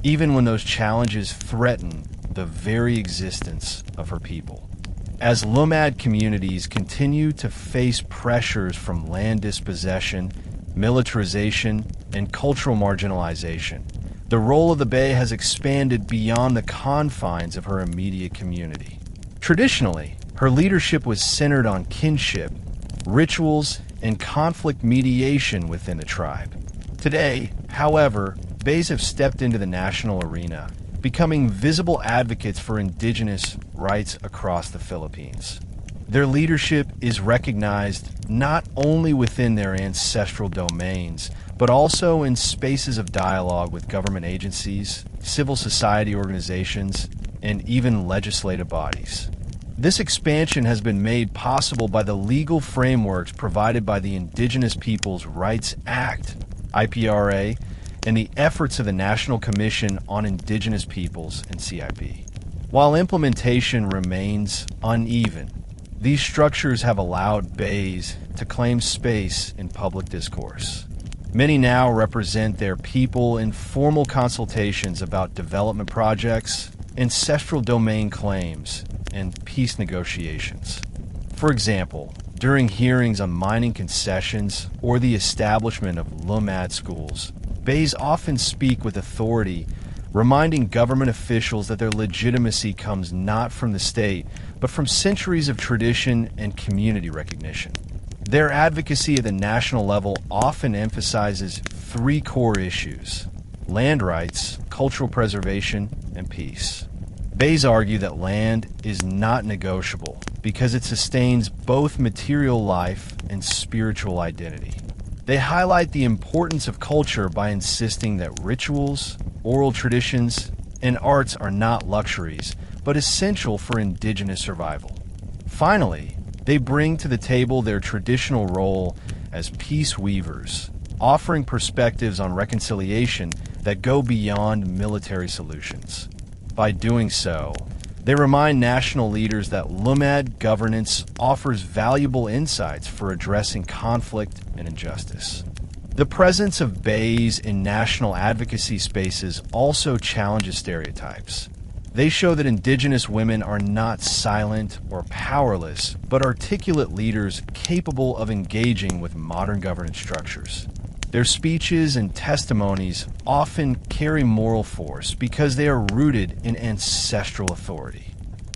[SPEAKER 1] even when those challenges threaten the very existence of her people. As Lumad communities continue to face pressures from land dispossession, militarization, and cultural marginalization, the role of the Bay has expanded beyond the confines of her immediate community. Traditionally, her leadership was centered on kinship, rituals, and conflict mediation within the tribe. Today, however, Bays have stepped into the national arena, becoming visible advocates for Indigenous rights across the Philippines. Their leadership is recognized not only within their ancestral domains, but also in spaces of dialogue with government agencies, civil society organizations, and even legislative bodies. This expansion has been made possible by the legal frameworks provided by the Indigenous Peoples' Rights Act, IPRA, and the efforts of the National Commission on Indigenous Peoples and CIP. While implementation remains uneven, these structures have allowed Bays to claim space in public discourse. Many now represent their people in formal consultations about development projects, ancestral domain claims, and peace negotiations. For example, during hearings on mining concessions or the establishment of Lumad schools, Bays often speak with authority, reminding government officials that their legitimacy comes not from the state, but from centuries of tradition and community recognition. Their advocacy at the national level often emphasizes three core issues: land rights, cultural preservation, and peace. Bays argue that land is not negotiable because it sustains both material life and spiritual identity. They highlight the importance of culture by insisting that rituals, oral traditions, and arts are not luxuries, but essential for Indigenous survival. Finally, they bring to the table their traditional role as peace weavers, offering perspectives on reconciliation that go beyond military solutions. By doing so, they remind national leaders that Lumad governance offers valuable insights for addressing conflict and injustice. The presence of Bays in national advocacy spaces also challenges stereotypes. They show that Indigenous women are not silent or powerless, but articulate leaders capable of engaging with modern governance structures. Their speeches and testimonies often carry moral force because they are rooted in ancestral authority.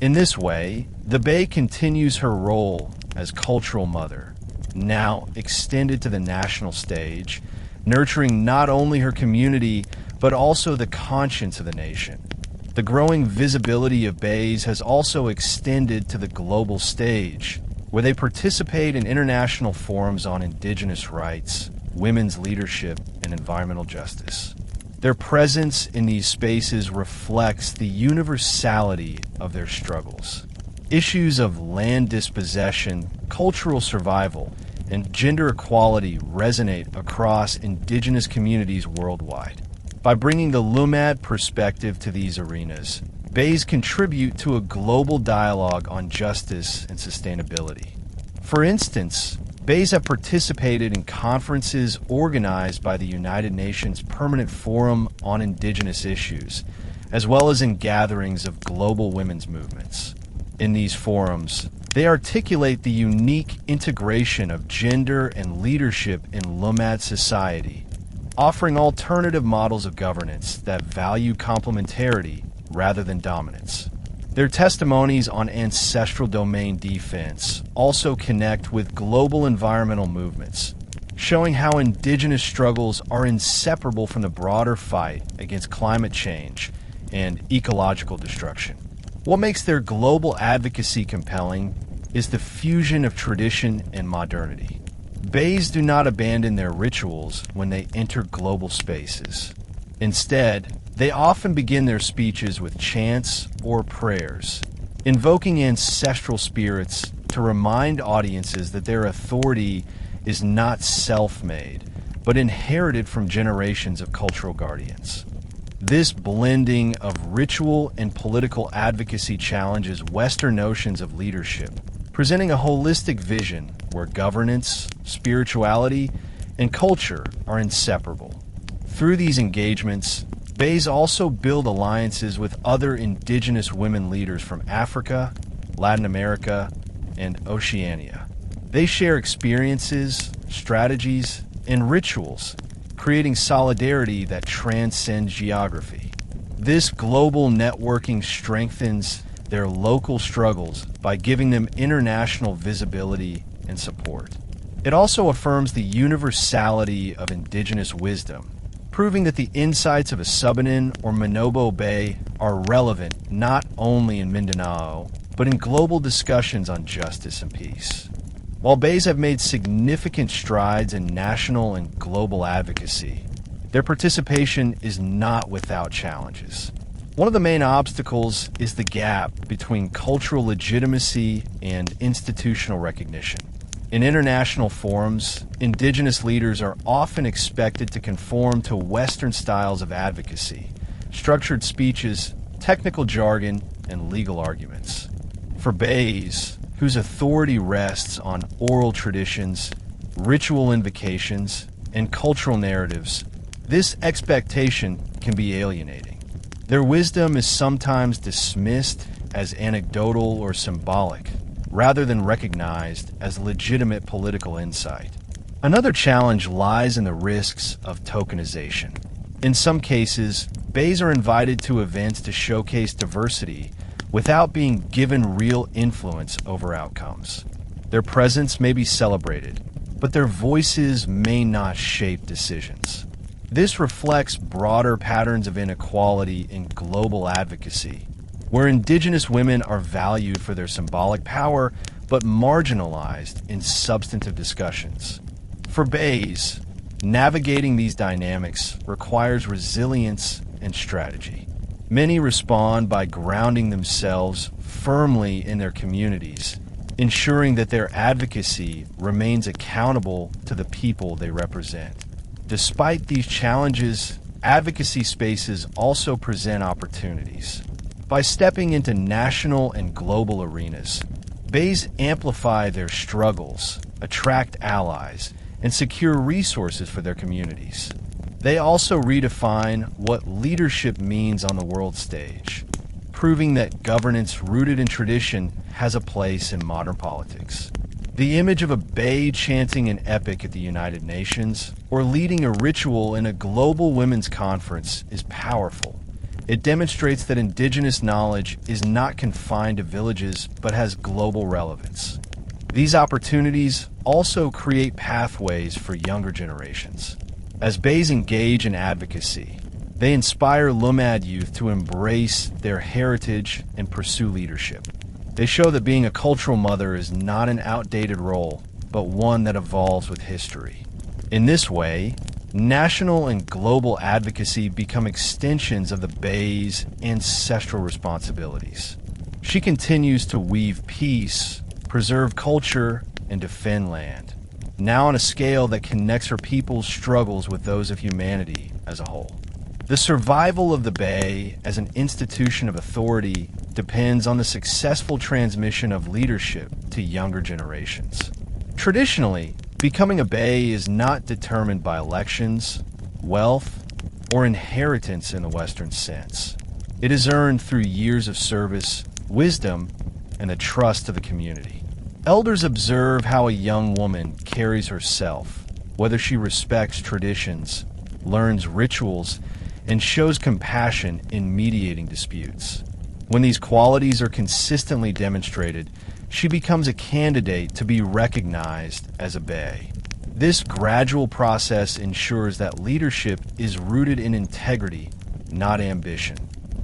[SPEAKER 1] In this way, the Bay continues her role as cultural mother, now extended to the national stage, nurturing not only her community, but also the conscience of the nation. The growing visibility of Bays has also extended to the global stage, where they participate in international forums on indigenous rights, women's leadership, and environmental justice. Their presence in these spaces reflects the universality of their struggles. Issues of land dispossession, cultural survival, and gender equality resonate across indigenous communities worldwide. By bringing the Lumad perspective to these arenas, Bays contribute to a global dialogue on justice and sustainability. For instance, Bays have participated in conferences organized by the United Nations Permanent Forum on Indigenous Issues, as well as in gatherings of global women's movements. In these forums, they articulate the unique integration of gender and leadership in Lumad society, offering alternative models of governance that value complementarity rather than dominance. Their testimonies on ancestral domain defense also connect with global environmental movements, showing how indigenous struggles are inseparable from the broader fight against climate change and ecological destruction. What makes their global advocacy compelling is the fusion of tradition and modernity. Bays do not abandon their rituals when they enter global spaces. Instead, they often begin their speeches with chants or prayers, invoking ancestral spirits to remind audiences that their authority is not self-made, but inherited from generations of cultural guardians. This blending of ritual and political advocacy challenges Western notions of leadership, presenting a holistic vision where governance, spirituality, and culture are inseparable. Through these engagements, Bays also build alliances with other indigenous women leaders from Africa, Latin America, and Oceania. They share experiences, strategies, and rituals, creating solidarity that transcends geography. This global networking strengthens their local struggles by giving them international visibility and support. It also affirms the universality of indigenous wisdom, proving that the insights of a Subanen or Manobo Bay are relevant not only in Mindanao, but in global discussions on justice and peace. While Bays have made significant strides in national and global advocacy, their participation is not without challenges. One of the main obstacles is the gap between cultural legitimacy and institutional recognition. In international forums, indigenous leaders are often expected to conform to Western styles of advocacy, structured speeches, technical jargon, and legal arguments. For Bays, whose authority rests on oral traditions, ritual invocations, and cultural narratives, this expectation can be alienating. Their wisdom is sometimes dismissed as anecdotal or symbolic, rather than recognized as legitimate political insight. Another challenge lies in the risks of tokenization. In some cases, Bays are invited to events to showcase diversity without being given real influence over outcomes. Their presence may be celebrated, but their voices may not shape decisions. This reflects broader patterns of inequality in global advocacy, where indigenous women are valued for their symbolic power but marginalized in substantive discussions. For Bays, navigating these dynamics requires resilience and strategy. Many respond by grounding themselves firmly in their communities, ensuring that their advocacy remains accountable to the people they represent. Despite these challenges, advocacy spaces also present opportunities. By stepping into national and global arenas, Bays amplify their struggles, attract allies, and secure resources for their communities. They also redefine what leadership means on the world stage, proving that governance rooted in tradition has a place in modern politics. The image of a Bay chanting an epic at the United Nations or leading a ritual in a global women's conference is powerful. It demonstrates that Indigenous knowledge is not confined to villages but has global relevance. These opportunities also create pathways for younger generations. As Bays engage in advocacy, they inspire Lumad youth to embrace their heritage and pursue leadership. They show that being a cultural mother is not an outdated role, but one that evolves with history. In this way, national and global advocacy become extensions of the Bay's ancestral responsibilities. She continues to weave peace, preserve culture, and defend land, now on a scale that connects her people's struggles with those of humanity as a whole. The survival of the Bay as an institution of authority depends on the successful transmission of leadership to younger generations. Traditionally, becoming a Bay is not determined by elections, wealth, or inheritance in the Western sense. It is earned through years of service, wisdom, and the trust of the community. Elders observe how a young woman carries herself, whether she respects traditions, learns rituals, and shows compassion in mediating disputes. When these qualities are consistently demonstrated, she becomes a candidate to be recognized as a Bay. This gradual process ensures that leadership is rooted in integrity, not ambition.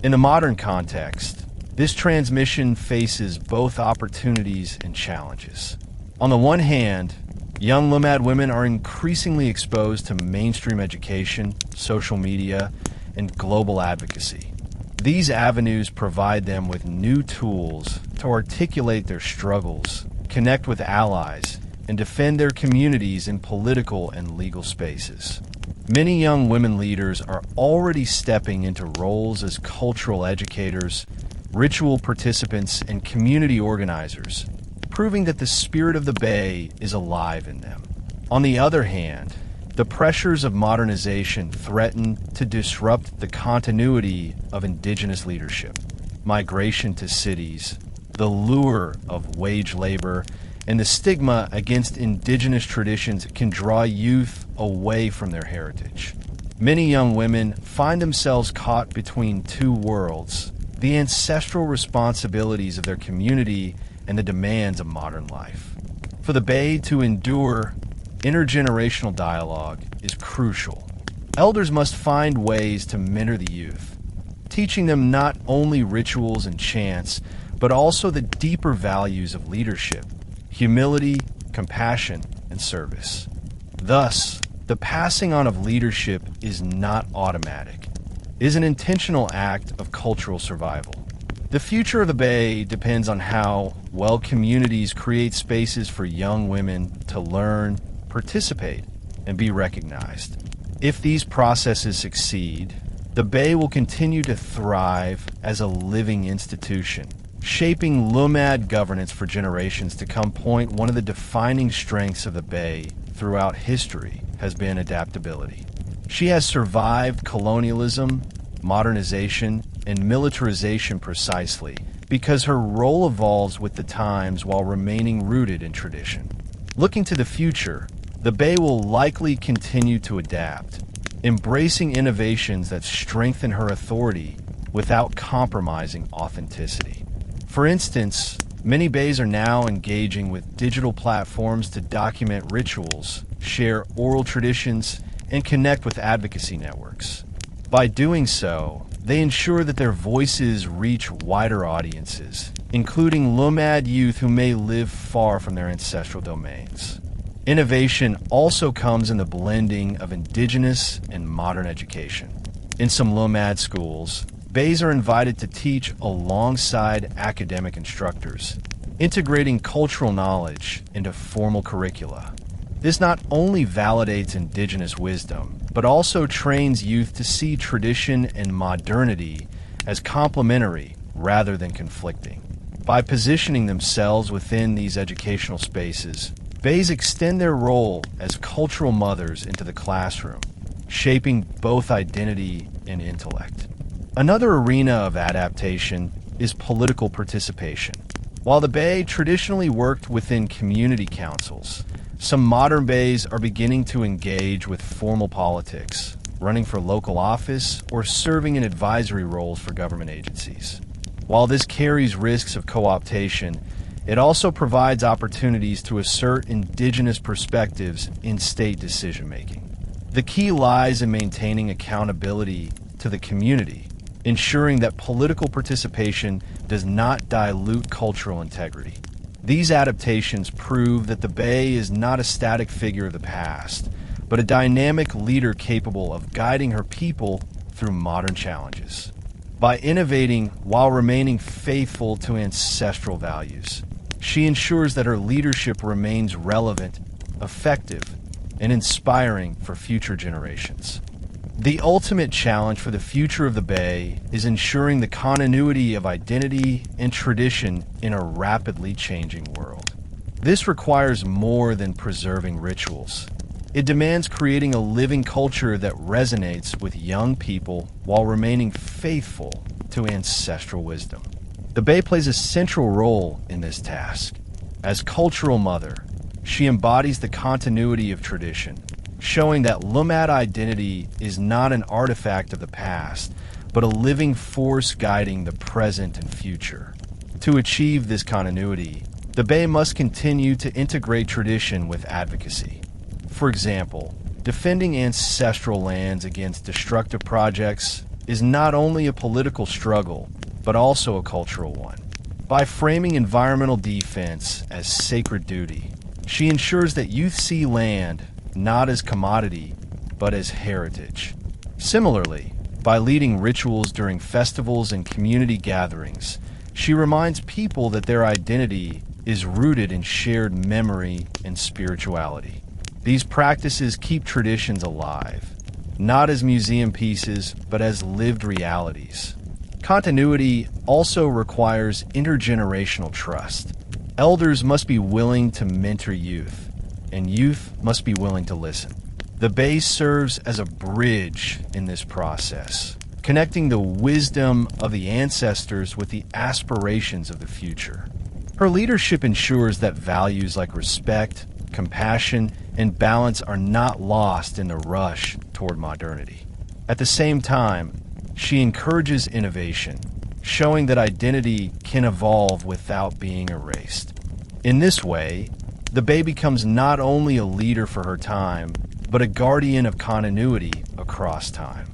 [SPEAKER 1] In the modern context, this transmission faces both opportunities and challenges. On the one hand, young Lumad women are increasingly exposed to mainstream education, social media, and global advocacy. These avenues provide them with new tools to articulate their struggles, connect with allies, and defend their communities in political and legal spaces. Many young women leaders are already stepping into roles as cultural educators, ritual participants, and community organizers, proving that the spirit of the Bay is alive in them. On the other hand, the pressures of modernization threaten to disrupt the continuity of Indigenous leadership. Migration to cities, the lure of wage labor, and the stigma against Indigenous traditions can draw youth away from their heritage. Many young women find themselves caught between two worlds, the ancestral responsibilities of their community and the demands of modern life. For the Bay to endure, intergenerational dialogue is crucial. Elders must find ways to mentor the youth, teaching them not only rituals and chants, but also the deeper values of leadership, humility, compassion, and service. Thus, the passing on of leadership is not automatic. It is an intentional act of cultural survival. The future of the Bay depends on how well communities create spaces for young women to learn, participate, and be recognized. If these processes succeed, the Bay will continue to thrive as a living institution, shaping Lumad governance for generations to come. One of the defining strengths of the Bay throughout history has been adaptability. She has survived colonialism, modernization, and militarization precisely because her role evolves with the times while remaining rooted in tradition. Looking to the future, the Bay will likely continue to adapt, embracing innovations that strengthen her authority without compromising authenticity. For instance, many Bays are now engaging with digital platforms to document rituals, share oral traditions, and connect with advocacy networks. By doing so, they ensure that their voices reach wider audiences, including Lumad youth who may live far from their ancestral domains. Innovation also comes in the blending of Indigenous and modern education. In some Lumad schools, Bays are invited to teach alongside academic instructors, integrating cultural knowledge into formal curricula. This not only validates Indigenous wisdom, but also trains youth to see tradition and modernity as complementary rather than conflicting. By positioning themselves within these educational spaces, Bays extend their role as cultural mothers into the classroom, shaping both identity and intellect. Another arena of adaptation is political participation. While the Bay traditionally worked within community councils, some modern Bays are beginning to engage with formal politics, running for local office or serving in advisory roles for government agencies. While this carries risks of co-optation, it also provides opportunities to assert Indigenous perspectives in state decision-making. The key lies in maintaining accountability to the community, ensuring that political participation does not dilute cultural integrity. These adaptations prove that the Bay is not a static figure of the past, but a dynamic leader capable of guiding her people through modern challenges. By innovating while remaining faithful to ancestral values, she ensures that her leadership remains relevant, effective, and inspiring for future generations. The ultimate challenge for the future of the Bay is ensuring the continuity of identity and tradition in a rapidly changing world. This requires more than preserving rituals. It demands creating a living culture that resonates with young people while remaining faithful to ancestral wisdom. The Bay plays a central role in this task. As cultural mother, she embodies the continuity of tradition, showing that Lumad identity is not an artifact of the past, but a living force guiding the present and future. To achieve this continuity, the Bay must continue to integrate tradition with advocacy. For example, defending ancestral lands against destructive projects is not only a political struggle, but also a cultural one. By framing environmental defense as sacred duty, she ensures that youth see land not as commodity, but as heritage. Similarly, by leading rituals during festivals and community gatherings, she reminds people that their identity is rooted in shared memory and spirituality. These practices keep traditions alive, not as museum pieces, but as lived realities. Continuity also requires intergenerational trust. Elders must be willing to mentor youth, and youth must be willing to listen. The Bay serves as a bridge in this process, connecting the wisdom of the ancestors with the aspirations of the future. Her leadership ensures that values like respect, compassion, and balance are not lost in the rush toward modernity. At the same time, she encourages innovation, showing that identity can evolve without being erased. In this way, the Bay becomes not only a leader for her time, but a guardian of continuity across time.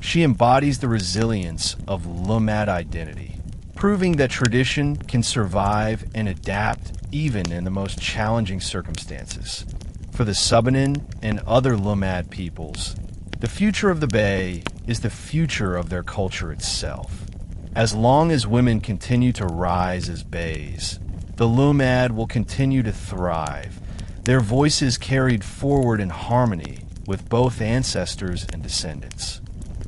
[SPEAKER 1] She embodies the resilience of Lumad identity, proving that tradition can survive and adapt even in the most challenging circumstances. For the Subanen and other Lumad peoples, the future of the Bay is the future of their culture itself. As long as women continue to rise as Bays, the Lumad will continue to thrive, their voices carried forward in harmony with both ancestors and descendants.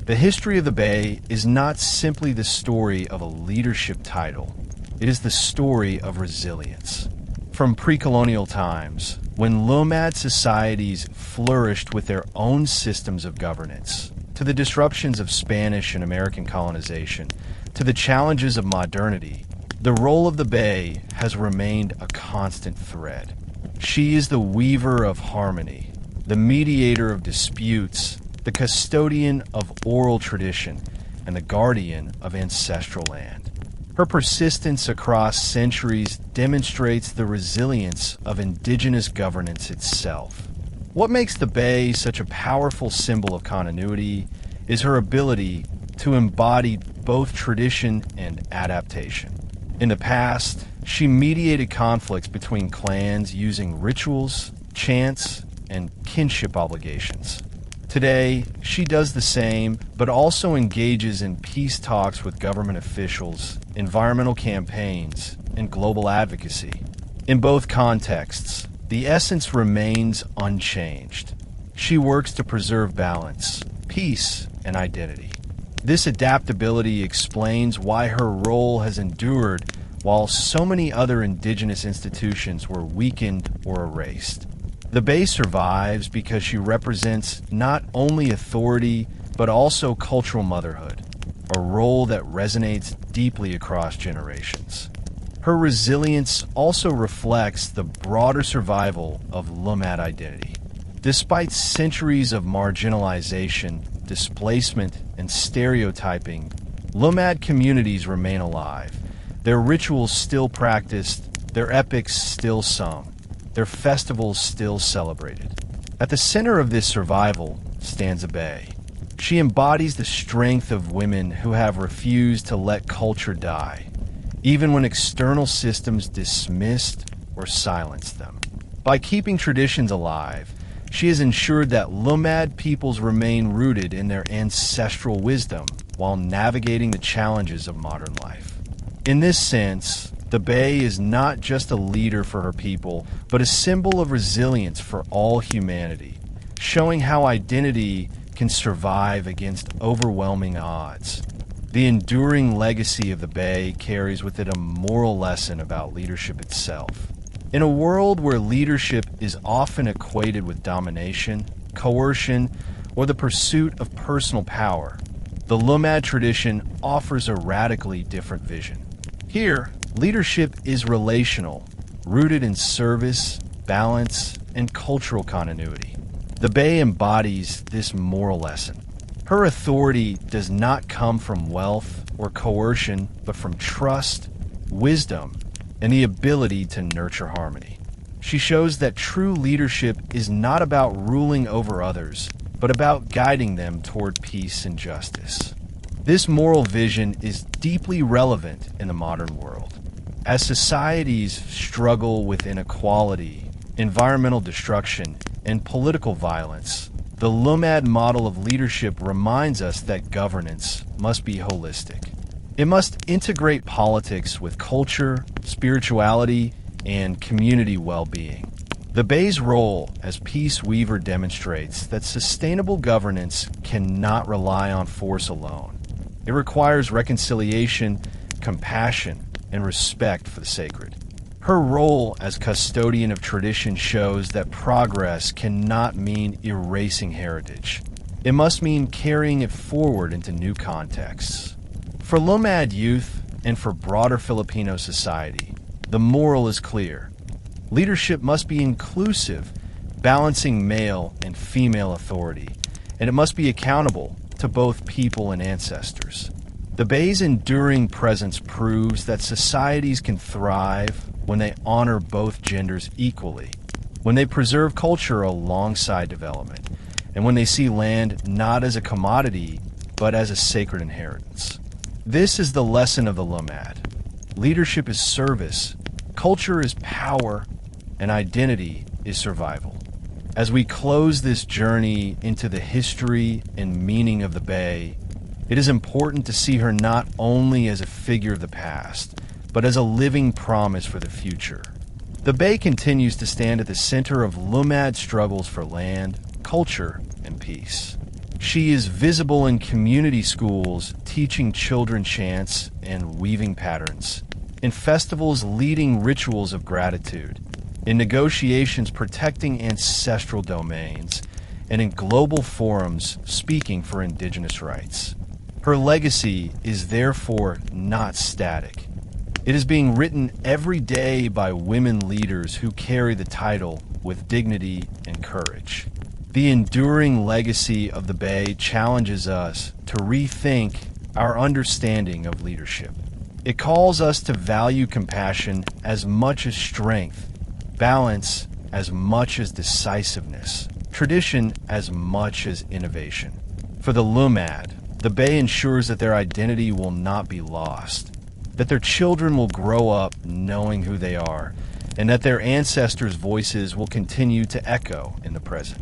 [SPEAKER 1] The history of the Bay is not simply the story of a leadership title, it is the story of resilience. From pre-colonial times, when Lumad societies flourished with their own systems of governance, to the disruptions of Spanish and American colonization, to the challenges of modernity, the role of the Bay has remained a constant thread. She is the weaver of harmony, the mediator of disputes, the custodian of oral tradition, and the guardian of ancestral land. Her persistence across centuries demonstrates the resilience of Indigenous governance itself. What makes the Bay such a powerful symbol of continuity is her ability to embody both tradition and adaptation. In the past, she mediated conflicts between clans using rituals, chants, and kinship obligations. Today, she does the same, but also engages in peace talks with government officials, environmental campaigns, and global advocacy. In both contexts, the essence remains unchanged. She works to preserve balance, peace, and identity. This adaptability explains why her role has endured while so many other Indigenous institutions were weakened or erased. The Bay survives because she represents not only authority, but also cultural motherhood, a role that resonates deeply across generations. Her resilience also reflects the broader survival of Lumad identity. Despite centuries of marginalization, displacement, and stereotyping, Lumad communities remain alive. Their rituals still practiced, their epics still sung, their festivals still celebrated. At the center of this survival stands a Bay. She embodies the strength of women who have refused to let culture die, even when external systems dismissed or silenced them. By keeping traditions alive, she has ensured that Lumad peoples remain rooted in their ancestral wisdom while navigating the challenges of modern life. In this sense, the Bay is not just a leader for her people, but a symbol of resilience for all humanity, showing how identity can survive against overwhelming odds. The enduring legacy of the Bay carries with it a moral lesson about leadership itself. In a world where leadership is often equated with domination, coercion, or the pursuit of personal power, the Lumad tradition offers a radically different vision. Here, leadership is relational, rooted in service, balance, and cultural continuity. The Bay embodies this moral lesson. Her authority does not come from wealth or coercion, but from trust, wisdom, and the ability to nurture harmony. She shows that true leadership is not about ruling over others, but about guiding them toward peace and justice. This moral vision is deeply relevant in the modern world. As societies struggle with inequality, environmental destruction, and political violence, the Lumad model of leadership reminds us that governance must be holistic. It must integrate politics with culture, spirituality, and community well-being. The Bay's role as peace weaver demonstrates that sustainable governance cannot rely on force alone. It requires reconciliation, compassion, and respect for the sacred. Her role as custodian of tradition shows that progress cannot mean erasing heritage. It must mean carrying it forward into new contexts. For Lumad youth and for broader Filipino society, the moral is clear. Leadership must be inclusive, balancing male and female authority, and it must be accountable to both people and ancestors. The Bay's enduring presence proves that societies can thrive when they honor both genders equally, when they preserve culture alongside development, and when they see land not as a commodity, but as a sacred inheritance. This is the lesson of the Lumad. Leadership is service, culture is power, and identity is survival. As we close this journey into the history and meaning of the Bay, it is important to see her not only as a figure of the past, but as a living promise for the future. The Bay continues to stand at the center of Lumad struggles for land, culture, and peace. She is visible in community schools, teaching children chants and weaving patterns, in festivals leading rituals of gratitude, in negotiations protecting ancestral domains, and in global forums speaking for Indigenous rights. Her legacy is therefore not static. It is being written every day by women leaders who carry the title with dignity and courage. The enduring legacy of the Bay challenges us to rethink our understanding of leadership. It calls us to value compassion as much as strength, balance as much as decisiveness, tradition as much as innovation. For the Lumad, the Bay ensures that their identity will not be lost, that their children will grow up knowing who they are, and that their ancestors' voices will continue to echo in the present.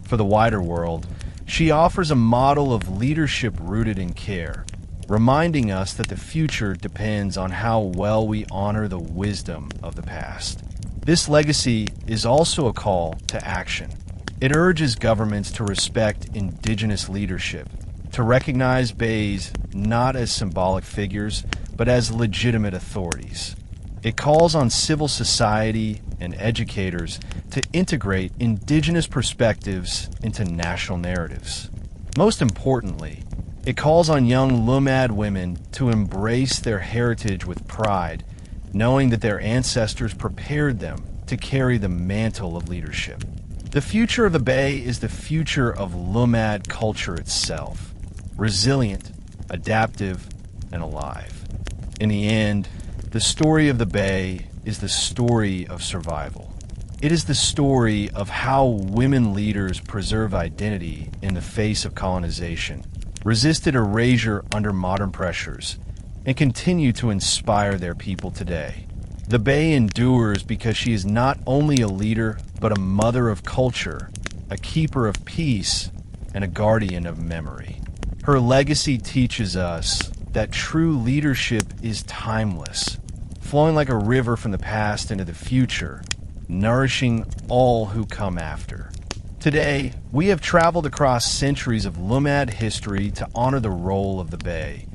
[SPEAKER 1] For the wider world, she offers a model of leadership rooted in care, reminding us that the future depends on how well we honor the wisdom of the past. This legacy is also a call to action. It urges governments to respect Indigenous leadership, to recognize Bays not as symbolic figures, but as legitimate authorities. It calls on civil society and educators to integrate Indigenous perspectives into national narratives. Most importantly, it calls on young Lumad women to embrace their heritage with pride knowing that their ancestors prepared them to carry the mantle of leadership. The future of the Bay is the future of Lumad culture itself, resilient, adaptive, and alive. In the end, the story of the Bay is the story of survival. It is the story of how women leaders preserve identity in the face of colonization, resisted erasure under modern pressures, and continue to inspire their people today. The Bay endures because she is not only a leader, but a mother of culture, a keeper of peace, and a guardian of memory. Her legacy teaches us that true leadership is timeless, flowing like a river from the past into the future, nourishing all who come after. Today, we have traveled across centuries of Lumad history to honor the role of the Bay,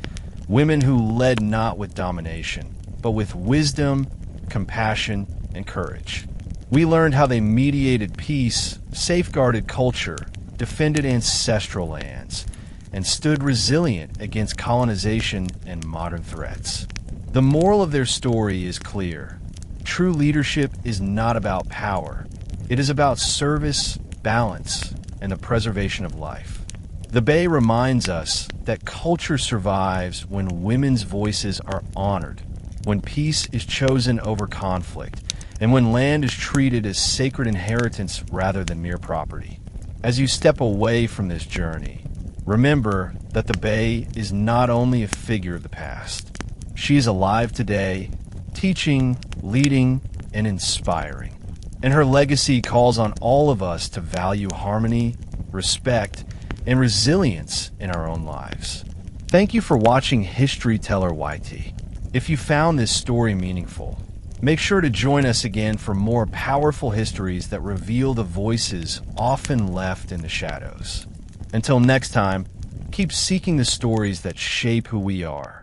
[SPEAKER 1] women who led not with domination, but with wisdom, compassion, and courage. We learned how they mediated peace, safeguarded culture, defended ancestral lands, and stood resilient against colonization and modern threats. The moral of their story is clear. True leadership is not about power. It is about service, balance, and the preservation of life. The Bay reminds us that culture survives when women's voices are honored, when peace is chosen over conflict, and when land is treated as sacred inheritance rather than mere property. As you step away from this journey, remember that the Bay is not only a figure of the past. She is alive today, teaching, leading, and inspiring. And her legacy calls on all of us to value harmony, respect, and resilience in our own lives. Thank you for watching History Teller YT. If you found this story meaningful, make sure to join us again for more powerful histories that reveal the voices often left in the shadows. Until next time, keep seeking the stories that shape who we are.